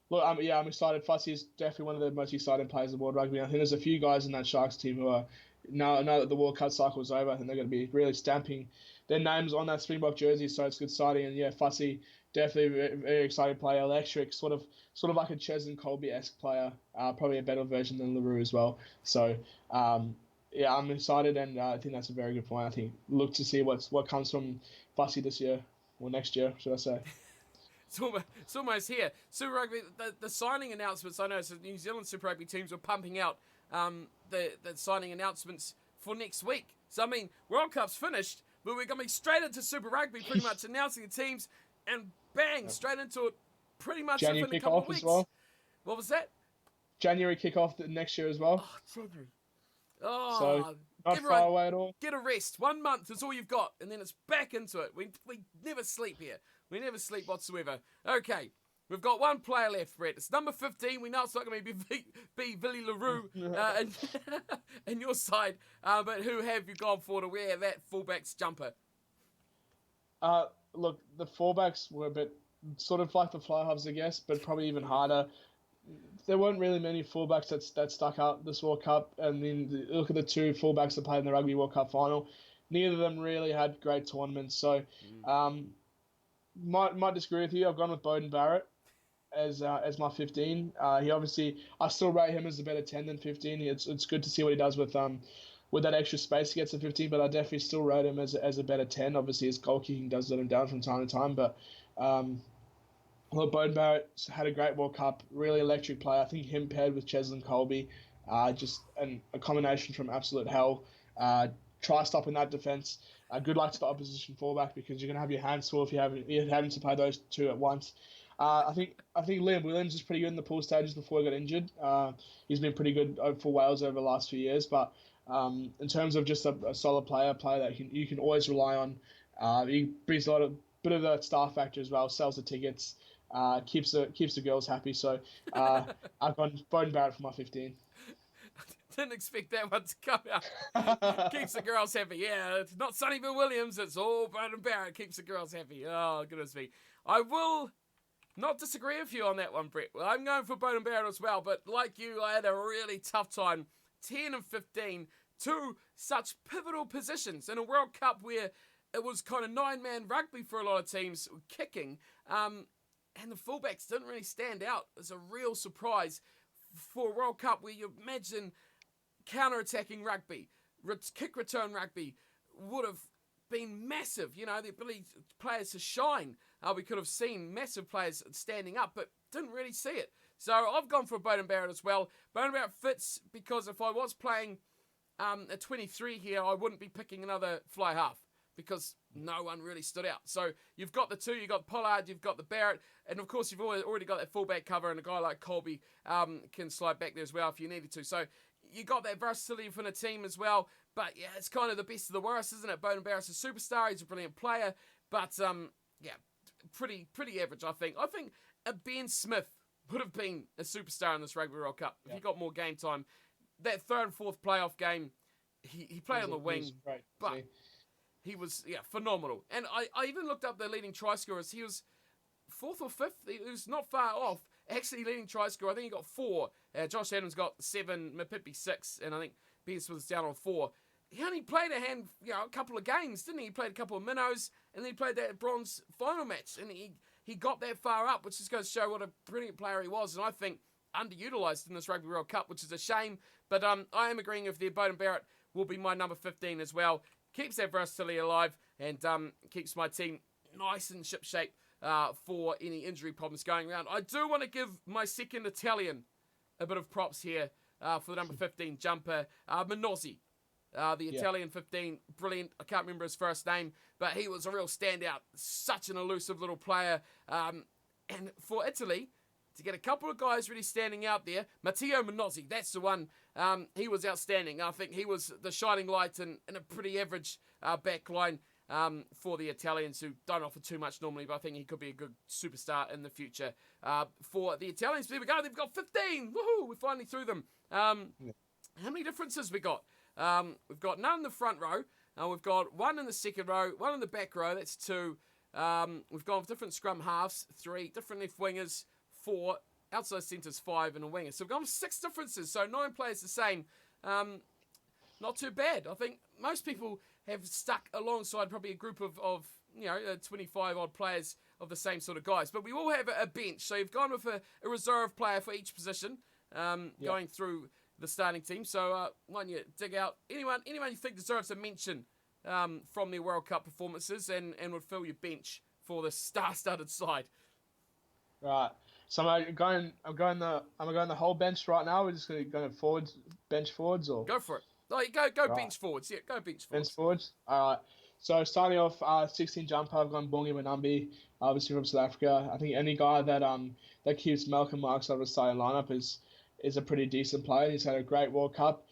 excited. Fussy is definitely one of the most exciting players in world rugby. I think there's a few guys in that Sharks team who are, now that the World Cup cycle is over, I think they're going to be really stamping their names on that Springbok jersey, so it's exciting. And yeah, Fussy, definitely a very exciting player, electric, sort of like a Cheslin Colby-esque player, probably a better version than LaRue as well. So, yeah, I'm excited, and I think that's a very good point. I think look to see what comes from Fussy this year, or next year, should I say. It's almost here. Super Rugby, the signing announcements, I know so New Zealand Super Rugby teams were pumping out the signing announcements for next week. So, I mean, World Cup's finished, but we're going to be straight into Super Rugby, pretty much announcing the teams, and bang, straight into it pretty much January within a couple of weeks. Well. What was that? January kickoff next year as well. Oh, January. Oh, so not far away at all. Get a rest. 1 month is all you've got, and then it's back into it. We never sleep here. We never sleep whatsoever. Okay, we've got one player left, Brett. It's number 15. We know it's not going to be Billy LaRue in your side, but who have you gone for to wear that fullback's jumper? Look, the fullbacks were a bit sort of like the fly halves, I guess, but probably even harder. There weren't really many fullbacks that stuck out this World Cup, and then look at the two fullbacks that played in the Rugby World Cup final. Neither of them really had great tournaments, so might disagree with you. I've gone with Beauden Barrett as my 15. He obviously, I still rate him as a better 10 than 15. It's good to see what he does with that extra space he gets at 15, but I definitely still rate him as a better 10. Obviously, his goal kicking does let him down from time to time, but Beauden Barrett had a great World Cup, really electric player. I think him paired with Cheslin Colby, just a combination from absolute hell. Try stopping that defence. Good luck to the opposition fullback because you're going to have your hands full if you're having to play those two at once. I think Liam Williams is pretty good in the pool stages before he got injured. He's been pretty good for Wales over the last few years, but in terms of just a solid player that you can always rely on, he brings a bit of the star factor as well, sells the tickets, keeps the girls happy. So I've gone Beauden Barrett for my 15. Didn't expect that one to come out. Keeps the girls happy. Yeah, it's not Sonnyville Williams. It's all Beauden Barrett. Keeps the girls happy. Oh, goodness me. I will not disagree with you on that one, Brett. I'm going for Beauden Barrett as well, but like you, I had a really tough time. 10 and 15 two such pivotal positions in a World Cup where it was kind of 9-man rugby for a lot of teams kicking, and the fullbacks didn't really stand out as a real surprise for a World Cup where you imagine counter-attacking rugby, kick return rugby would have been massive. You know, the ability of players to shine. We could have seen massive players standing up, but didn't really see it. So I've gone for Beauden Barrett as well. Beauden Barrett fits because if I was playing at 23 here, I wouldn't be picking another fly half because no one really stood out. So you've got the two, you've got Pollard, you've got the Barrett, and of course you've already got that fullback cover, and a guy like Colby can slide back there as well if you needed to. So you got that versatility from the team as well. But yeah, it's kind of the best of the worst, isn't it? Beauden Barrett's a superstar, he's a brilliant player, but yeah, pretty average, I think. I think a Ben Smith would have been a superstar in this Rugby World Cup if he got more game time. That third and fourth playoff game, he played on the wing, but he was phenomenal. And I even looked up the leading try scorers. He was fourth or fifth. He was not far off. Actually, leading try scorer, I think he got 4. Josh Adams got 7, Mapimpi 6, and I think Ben Smith was down on 4. He only played a couple of games, didn't he? He played a couple of minnows, and then he played that bronze final match, and he got that far up, which just goes to show what a brilliant player he was, and I think underutilised in this Rugby World Cup, which is a shame. But I am agreeing with you. Beauden Barrett will be my number 15 as well. Keeps that versatility alive and keeps my team nice and shipshape for any injury problems going around. I do want to give my second Italian a bit of props here for the number 15 jumper, Minozzi. The Italian 15, brilliant. I can't remember his first name, but he was a real standout. Such an elusive little player. And for Italy, to get a couple of guys really standing out there, Matteo Minozzi, that's the one. He was outstanding. I think he was the shining light in a pretty average back line for the Italians, who don't offer too much normally, but I think he could be a good superstar in the future. For the Italians, there we go. They've got 15. Woohoo! We're finally through them. How many differences we got? We've got none in the front row. We've got 1 in the second row, 1 in the back row. That's 2. We've gone with different scrum halves, 3 different left wingers, 4 outside centres, 5 and a winger. So we've gone with 6 differences. So 9 players the same. Not too bad. I think most people have stuck alongside probably a group of 25 odd players of the same sort of guys. But we all have a bench. So you've gone with a reserve player for each position, going through the starting team. So why don't you dig out anyone you think deserves a mention from their World Cup performances and would fill your bench for the star-studded side. Right. So I'm going the whole bench right now. We're just going forwards, bench forwards, or go for it. No, you go right. Bench forwards. Yeah, go bench forwards. Bench forwards. All right. So starting off, 16 jumper, I've gone Bongi Wanambi, obviously from South Africa. I think any guy that keeps Malcolm Marks out of the starting lineup is a pretty decent player. He's had a great World Cup.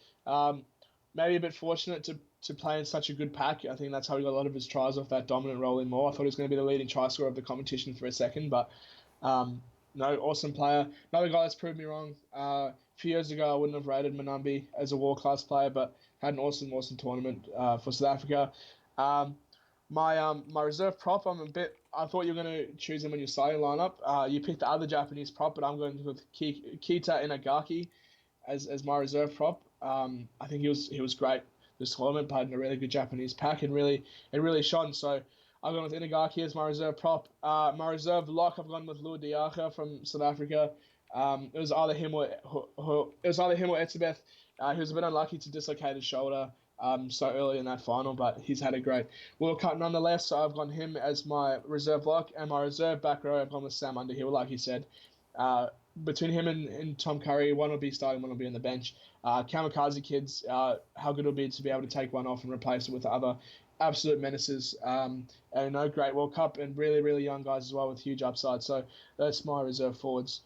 Maybe a bit fortunate to play in such a good pack. I think that's how he got a lot of his tries off that dominant role in Moore. I thought he was going to be the leading try scorer of the competition for a second, but no, awesome player. Another guy that's proved me wrong. A few years ago, I wouldn't have rated Manambi as a world-class player, but had an awesome tournament for South Africa. My reserve prop, I thought you were going to choose him in your starting lineup. You picked the other Japanese prop, but I'm going with Kita Inagaki as my reserve prop. I think he was great this tournament, played in a really good Japanese pack and really shone. So I've gone with Inagaki as my reserve prop. My reserve lock, I've gone with Lua Diacha from South Africa. It was either him or Etzebeth. He was a bit unlucky to dislocate his shoulder so early in that final, but he's had a great World Cup nonetheless. So I've gone him as my reserve lock, and my reserve back row, I've gone with Sam Underhill, like he said. Between him and Tom Curry, one will be starting, one will be on the bench. Kamikaze kids, how good it'll be to be able to take one off and replace it with the other absolute menaces. Great World Cup and really, really young guys as well with huge upside. So that's my reserve forwards.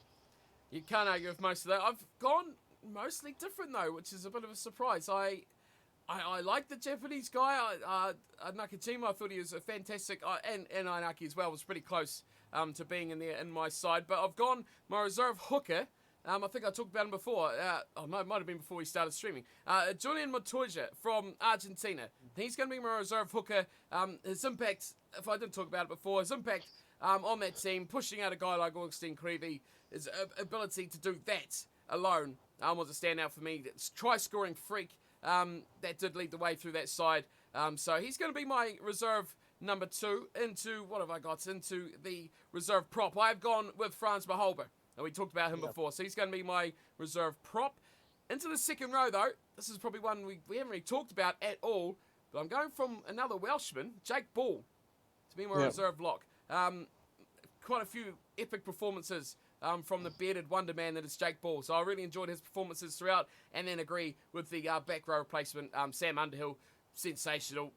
You can't argue with most of that. I've gone mostly different though, which is a bit of a surprise. I like the Japanese guy, Nakajima. I thought he was a fantastic, and Ainaki as well was pretty close to being in my side. But I've gone my reserve hooker. I think I talked about him before. It might have been before we started streaming. Julian Montoya from Argentina. He's going to be my reserve hooker. His impact, if I didn't talk about it before, his impact on that team, pushing out a guy like Augustine Creevy, his ability to do that alone was a standout for me. It's try-scoring freak. that did lead the way through that side. So he's going to be my reserve number 2. Into what have I got? Into the reserve prop. I've gone with Frans Maholber. And we talked about him before. So he's going to be my reserve prop. Into the second row, though, this is probably one we haven't really talked about at all. But I'm going from another Welshman, Jake Ball, to be my reserve lock. Quite a few epic performances from the bearded wonder man that is Jake Ball. So I really enjoyed his performances throughout, and then agree with the back row replacement, Sam Underhill. Sensational.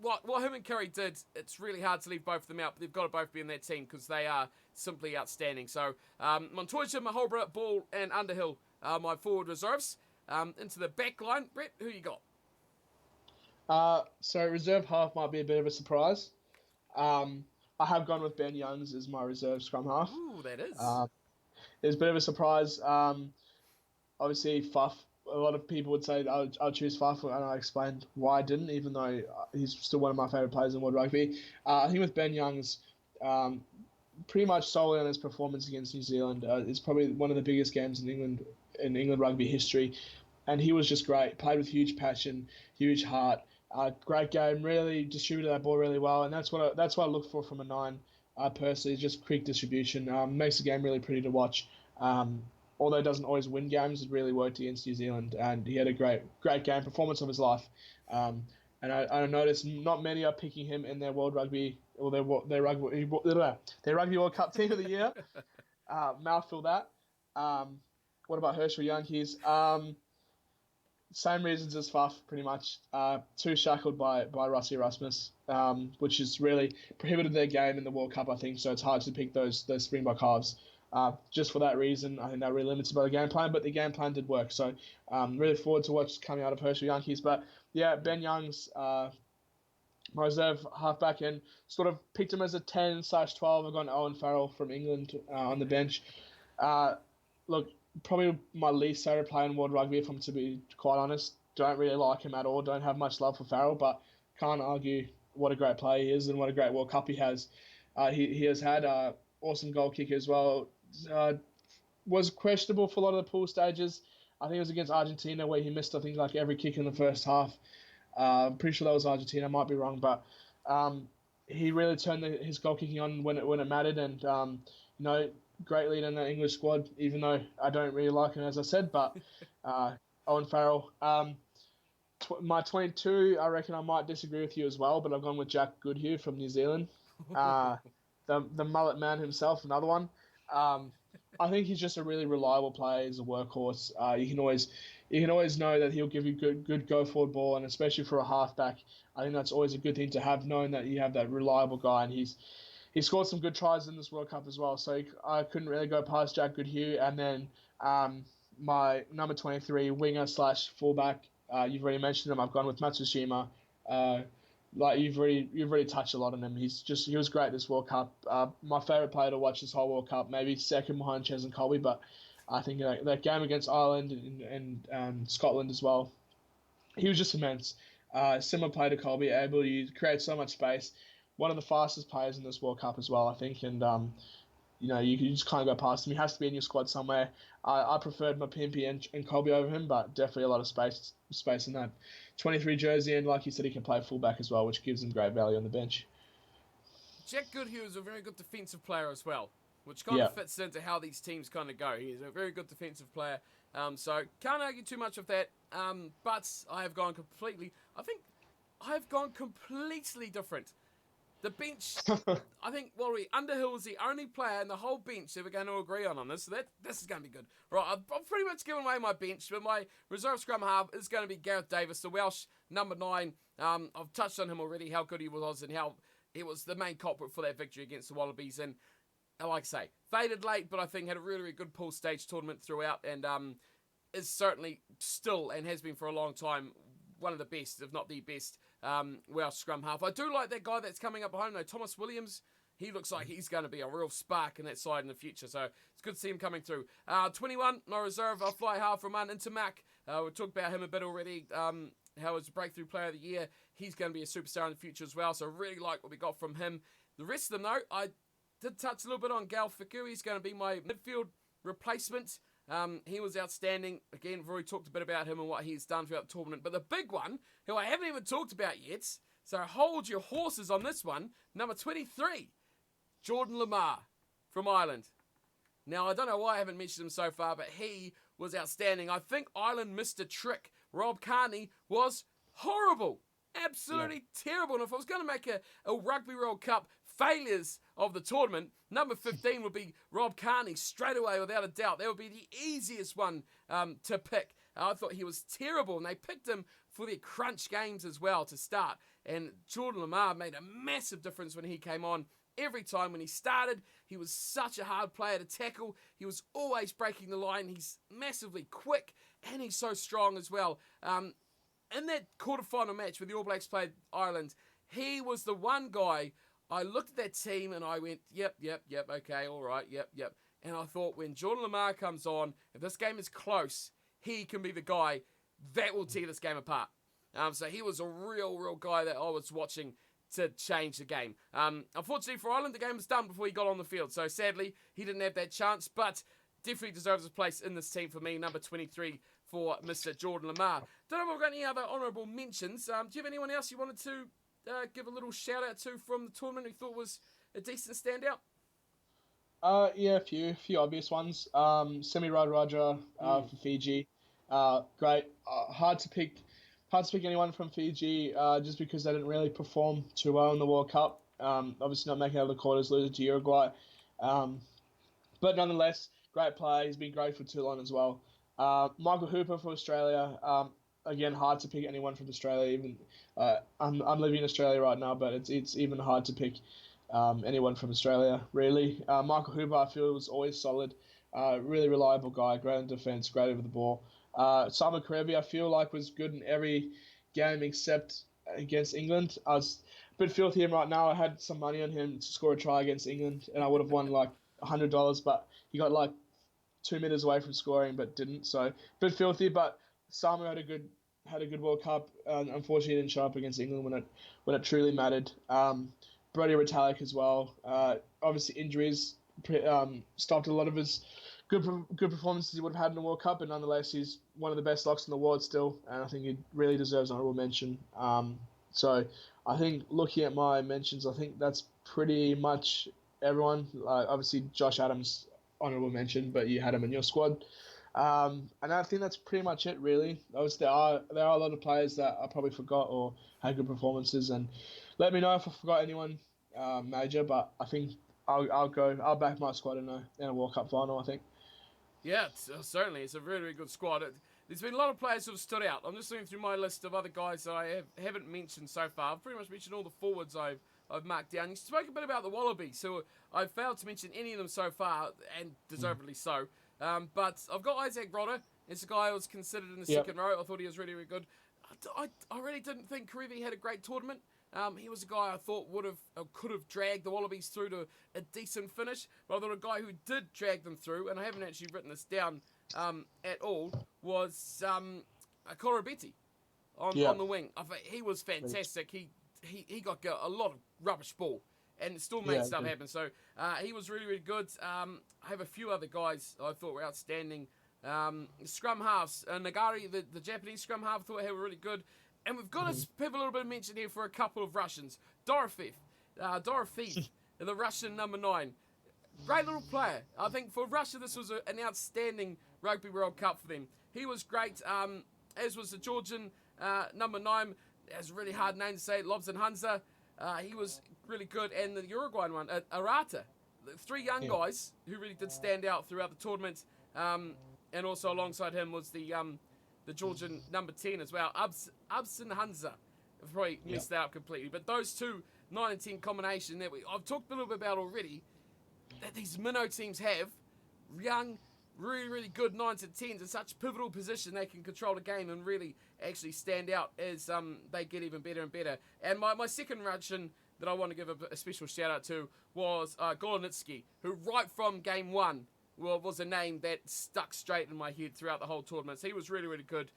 What him and Curry did, it's really hard to leave both of them out, but they've got to both be in that team because they are simply outstanding. So Montoya, Maholbrook, Ball, and Underhill are my forward reserves. Into the back line, Brett, who you got? So reserve half might be a bit of a surprise. I have gone with Ben Youngs as my reserve scrum half. Ooh, that is. It's a bit of a surprise. Obviously, Fuff. A lot of people would say I'll choose Fuff, and I explained why I didn't, even though he's still one of my favourite players in world rugby. I think with Ben Youngs, pretty much solely on his performance against New Zealand, it's probably one of the biggest games in England rugby history, and he was just great. Played with huge passion, huge heart. Great game, really distributed that ball really well, and that's what I look for from a 9. Personally, just quick distribution. Makes the game really pretty to watch. Although it doesn't always win games, it really worked against New Zealand, and he had a great game, performance of his life. And I noticed not many are picking him in their World Rugby or their Rugby World Cup Team of the Year. Mouthful that. What about Herschel Young? He's same reasons as Fuff, pretty much. Too shackled by Rusty Erasmus, which has really prohibited their game in the World Cup, I think. So it's hard to pick those Springbok halves. Just for that reason, I think they're really limited by the game plan, but the game plan did work. So really forward to what's coming out of Herschel Youngkies. But yeah, Ben Youngs, my reserve halfback, and sort of picked him as a 10/12. I've gone Owen Farrell from England on the bench. Look, probably my least favourite player in world rugby, if I'm to be quite honest. Don't really like him at all. Don't have much love for Farrell, but can't argue what a great player he is and what a great World Cup he has. He has had awesome goal kick as well. Was questionable for a lot of the pool stages. I think it was against Argentina where he missed, I think, like every kick in the first half. I'm pretty sure that was Argentina. I might be wrong, but he really turned his goal kicking on when it mattered, and great leader in the English squad. Even though I don't really like him, as I said, but Owen Farrell. My 22, I reckon I might disagree with you as well, but I've gone with Jack Goodhue from New Zealand. The mullet man himself, another one. I think he's just a really reliable player. He's a workhorse. You can always know that he'll give you good go forward ball, and especially for a halfback, I think that's always a good thing to have, knowing that you have that reliable guy, and he scored some good tries in this World Cup as well. So I couldn't really go past Jack Goodhue. And then my number 23 winger / fullback, you've already mentioned him. I've gone with Matsushima. Like you've already touched a lot on him. He was great this World Cup. My favourite player to watch this whole World Cup, maybe second behind Ches and Colby, but I think that game against Ireland and Scotland as well, he was just immense. Similar player to Colby, able to create so much space. One of the fastest players in this World Cup as well, I think, and you just can't go past him. He has to be in your squad somewhere. I preferred Mapimpi and Colby over him, but definitely a lot of space in that 23 jersey, and like you said, he can play fullback as well, which gives him great value on the bench. Jack Goodhue is a very good defensive player as well, which kind of fits into how these teams kind of go. He's a very good defensive player, so can't argue too much of that. But I have gone completely. I think I have gone completely different. The bench, I think, Underhill is the only player in the whole bench that we're going to agree on this. So this is going to be good. Right, I've pretty much given away my bench, but my reserve scrum half is going to be Gareth Davis, the Welsh number 9. I've touched on him already, how good he was and how he was the main culprit for that victory against the Wallabies. And like I say, faded late, but I think had a really, really good pool stage tournament throughout, and is certainly still, and has been for a long time, one of the best, if not the best, Welsh scrum half. I do like that guy that's coming up behind, though, Thomas Williams. He looks like he's going to be a real spark in that side in the future, so it's good to see him coming through. 21, my reserve, I'll fly half from into Mac. We talked about him a bit already, how he's a breakthrough player of the year. He's going to be a superstar in the future as well, so I really like what we got from him. The rest of them, though, I did touch a little bit on Gal Fiku. He's going to be my midfield replacement. He was outstanding. Again, we've already talked a bit about him and what he's done throughout the tournament. But the big one, who I haven't even talked about yet, so hold your horses on this one, number 23, Jordan Lamar from Ireland. Now, I don't know why I haven't mentioned him so far, but he was outstanding. I think Ireland missed a trick. Rob Kearney was horrible. Absolutely terrible. And if I was going to make a Rugby World Cup failures of the tournament, number 15 would be Rob Kearney straight away, without a doubt. That would be the easiest one to pick. I thought he was terrible, and they picked him for their crunch games as well to start. And Jordan Lamar made a massive difference when he came on. Every time when he started, he was such a hard player to tackle. He was always breaking the line. He's massively quick, and he's so strong as well. In that quarterfinal match where the All Blacks played Ireland, he was the one guy. I looked at that team and I went, yep, okay, all right, yep. And I thought, when Jordan Lamar comes on, if this game is close, he can be the guy that will tear this game apart. So he was a real guy that I was watching to change the game. Unfortunately for Ireland, the game was done before he got on the field. So sadly, he didn't have that chance, but definitely deserves a place in this team for me, number 23 for Mr. Jordan Lamar. Don't know if I've got any other honourable mentions. Do you have anyone else you wanted to give a little shout out to from the tournament who thought was a decent standout? Yeah, a few obvious ones. Semi Radradra for Fiji. Great. Hard to pick anyone from Fiji just because they didn't really perform too well in the World Cup. Obviously not making it out of the quarters, losing to Uruguay. But nonetheless, great player. He's been great for Toulon as well. Michael Hooper for Australia. Again, hard to pick anyone from Australia. Even I'm living in Australia right now, but it's even hard to pick anyone from Australia, really. Michael Hooper, I feel, was always solid. Really reliable guy, great in defence, great over the ball. Simon Karevi, I feel like, was good in every game except against England. I was a bit filthy him right now. I had some money on him to score a try against England, and I would have won like $100, but he got like 2 minutes away from scoring, but didn't. So a bit filthy, but Samu had a good World Cup. Unfortunately, he didn't show up against England when it truly mattered. Brodie Retallick as well. Obviously, injuries stopped a lot of his good performances he would have had in the World Cup, but nonetheless, he's one of the best locks in the world still, and I think he really deserves honourable mention. So I think looking at my mentions, I think that's pretty much everyone. Obviously, Josh Adams, honourable mention, but you had him in your squad. And I think that's pretty much it, really. Obviously, there are a lot of players that I probably forgot or had good performances, and let me know if I forgot anyone major. But I think I'll back my squad in a World Cup final, I think. Yeah, certainly. It's a really good squad. There's been a lot of players who have stood out. I'm just looking through my list of other guys that I haven't mentioned so far. I've pretty much mentioned all the forwards I've marked down. You spoke a bit about the Wallabies, so I've failed to mention any of them so far, and deservedly so. But I've got Isaac Rodder. It's a guy who was considered in the second row. I thought he was really good. I really didn't think Karevi had a great tournament. He was a guy I thought could have dragged the Wallabies through to a decent finish. But I thought a guy who did drag them through, and I haven't actually written this down at all, was Korobeti on the wing. I thought he was fantastic. He got a lot of rubbish ball and still made stuff happen. So he was really good. I have a few other guys I thought were outstanding. Scrum halves, Nagari, the Japanese scrum half, I thought they were really good. And we've got to have a little bit of mention here for a couple of Russians. Dorofeev, the Russian number 9. Great little player. I think for Russia, this was an outstanding Rugby World Cup for them. He was great, as was the Georgian number 9. Has a really hard name to say, Lobzan Hansa. He was really good. And the Uruguayan one, Arata. The 3 young guys who really did stand out throughout the tournament. And also alongside him was the Georgian number 10 as well, Absin Hansa. I've probably messed that up completely. But those 2, 9 and 10 combination that I've talked a little bit about already, that these minnow teams have, young, really good 9s and 10s in such pivotal position they can control the game and really actually stand out as they get even better and better. And my second Russian that I want to give a special shout out to was Golonitsky, who right from game 1 was a name that stuck straight in my head throughout the whole tournament. So he was really good.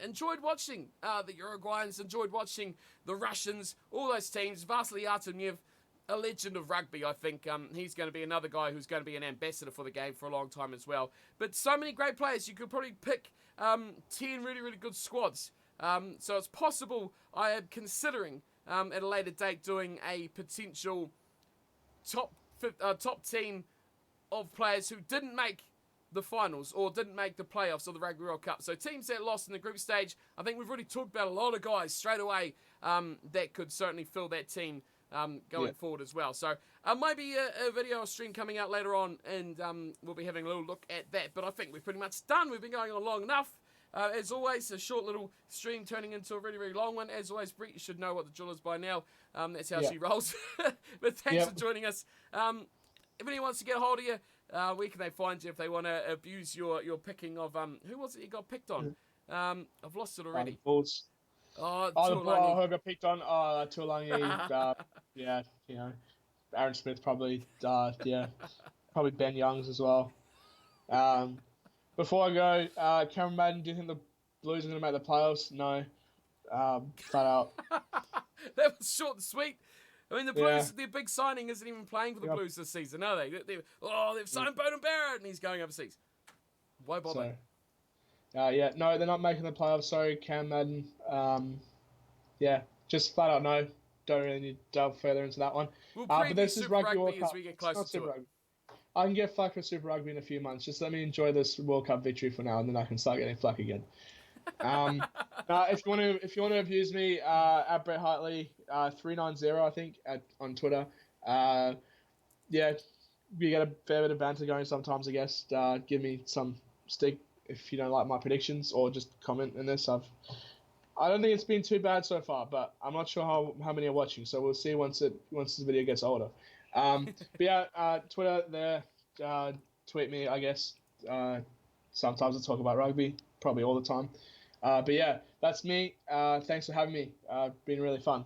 Enjoyed watching the Uruguayans, enjoyed watching the Russians, all those teams. Vasily Artemyev, a legend of rugby, I think. He's going to be another guy who's going to be an ambassador for the game for a long time as well. But so many great players. You could probably pick 10 really, really good squads. So it's possible I am considering at a later date doing a potential top 10 of players who didn't make the finals or didn't make the playoffs of the Rugby World Cup. So teams that lost in the group stage, I think we've already talked about a lot of guys straight away that could certainly fill that team going forward as well. So might be a video or stream coming out later on, and we'll be having a little look at that. But I think we're pretty much done. We've been going on long enough. As always, a short little stream turning into a really, really long one. As always, Brett, you should know what the drill is by now. That's how she rolls. But thanks for joining us. If anyone wants to get a hold of you, where can they find you if they want to abuse your picking of... who was it you got picked on? I've lost it already. Bulls. Tuolangi. Who got picked on? Tuolangi. Yeah, you know, Aaron Smith probably. Probably Ben Youngs as well. Before I go, Cameron Madden, do you think the Blues are going to make the playoffs? No. Flat out. That was short and sweet. I mean, the Blues, their big signing isn't even playing for the Blues this season, are they? They've signed Bowden Barrett and he's going overseas. Why bother? No, they're not making the playoffs. Sorry, Cam Madden. Just flat out no. Don't really need to delve further into that one. We'll but this is Super Rugby World Cup. as we get closer to it. Rugby. I can get flack for Super Rugby in a few months. Just let me enjoy this World Cup victory for now, and then I can start getting flack again. If you want to abuse me, at Brett Hartley 390, I think, on Twitter. We get a fair bit of banter going sometimes, I guess. Give me some stick if you don't like my predictions, or just comment in this. I don't think it's been too bad so far, but I'm not sure how many are watching, so we'll see once this video gets older. Twitter there, tweet me, I guess. Sometimes I talk about rugby, probably all the time. That's me. Thanks for having me. Been really fun.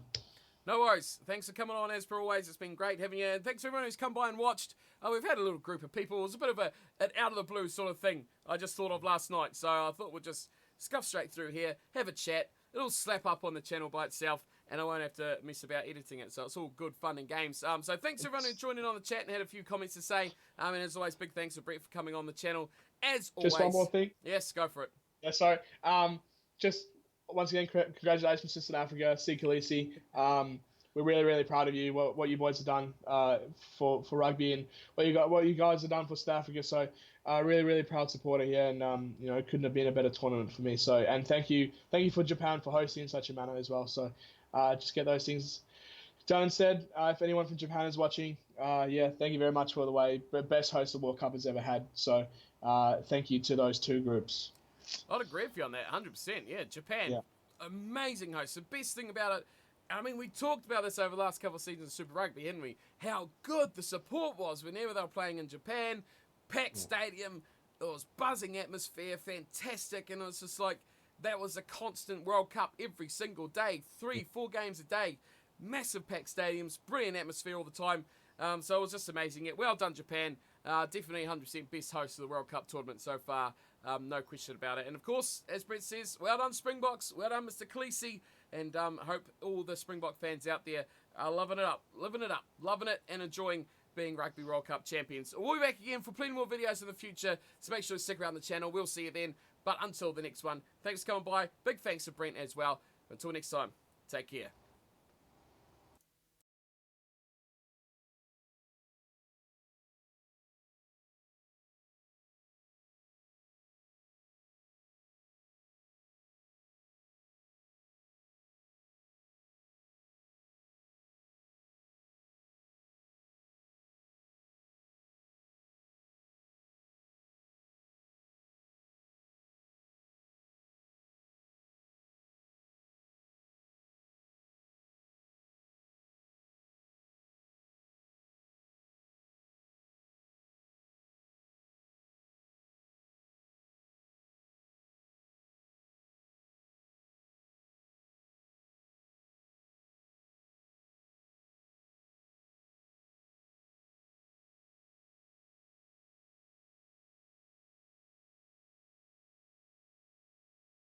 No worries. Thanks for coming on, as per always. It's been great having you. And thanks to everyone who's come by and watched. We've had a little group of people. It was a bit of an out-of-the-blue sort of thing I just thought of last night. So I thought we'd just scuff straight through here, have a chat. It'll slap up on the channel by itself, and I won't have to mess about editing it. So it's all good fun and games. So thanks to everyone who joined in on the chat and had a few comments to say. And as always, big thanks to Brett for coming on the channel. As always. Just one more thing. Yes, go for it. Yeah, sorry. Just once again, congratulations to South Africa, Si Khaleesi. We're really, really proud of you. What you boys have done for rugby, and what you guys have done for South Africa. So, really, really proud supporter here, and it couldn't have been a better tournament for me. So, and thank you for Japan for hosting in such a manner as well. So, just get those things done and said. If anyone from Japan is watching, thank you very much for the way best host the World Cup has ever had. So, thank you to those two groups. I'd agree with you on that, 100%. Yeah, Japan, amazing host. The best thing about it, I mean, we talked about this over the last couple of seasons of Super Rugby, hadn't we? How good the support was whenever they were playing in Japan. Packed stadium, it was buzzing atmosphere, fantastic, and it was just like, that was a constant World Cup every single day, 3-4 games a day, massive packed stadiums, brilliant atmosphere all the time. So it was just amazing. Well done, Japan. Definitely 100% best host of the World Cup tournament so far. No question about it. And of course, as Brett says, well done Springboks, well done Mr. Khaleesi, and hope all the Springbok fans out there are loving it and enjoying being Rugby World Cup champions. We'll be back again for plenty more videos in the future, so make sure to stick around the channel. We'll see you then. But until the next one, thanks for coming by. Big thanks to Brent as well. Until next time, take care.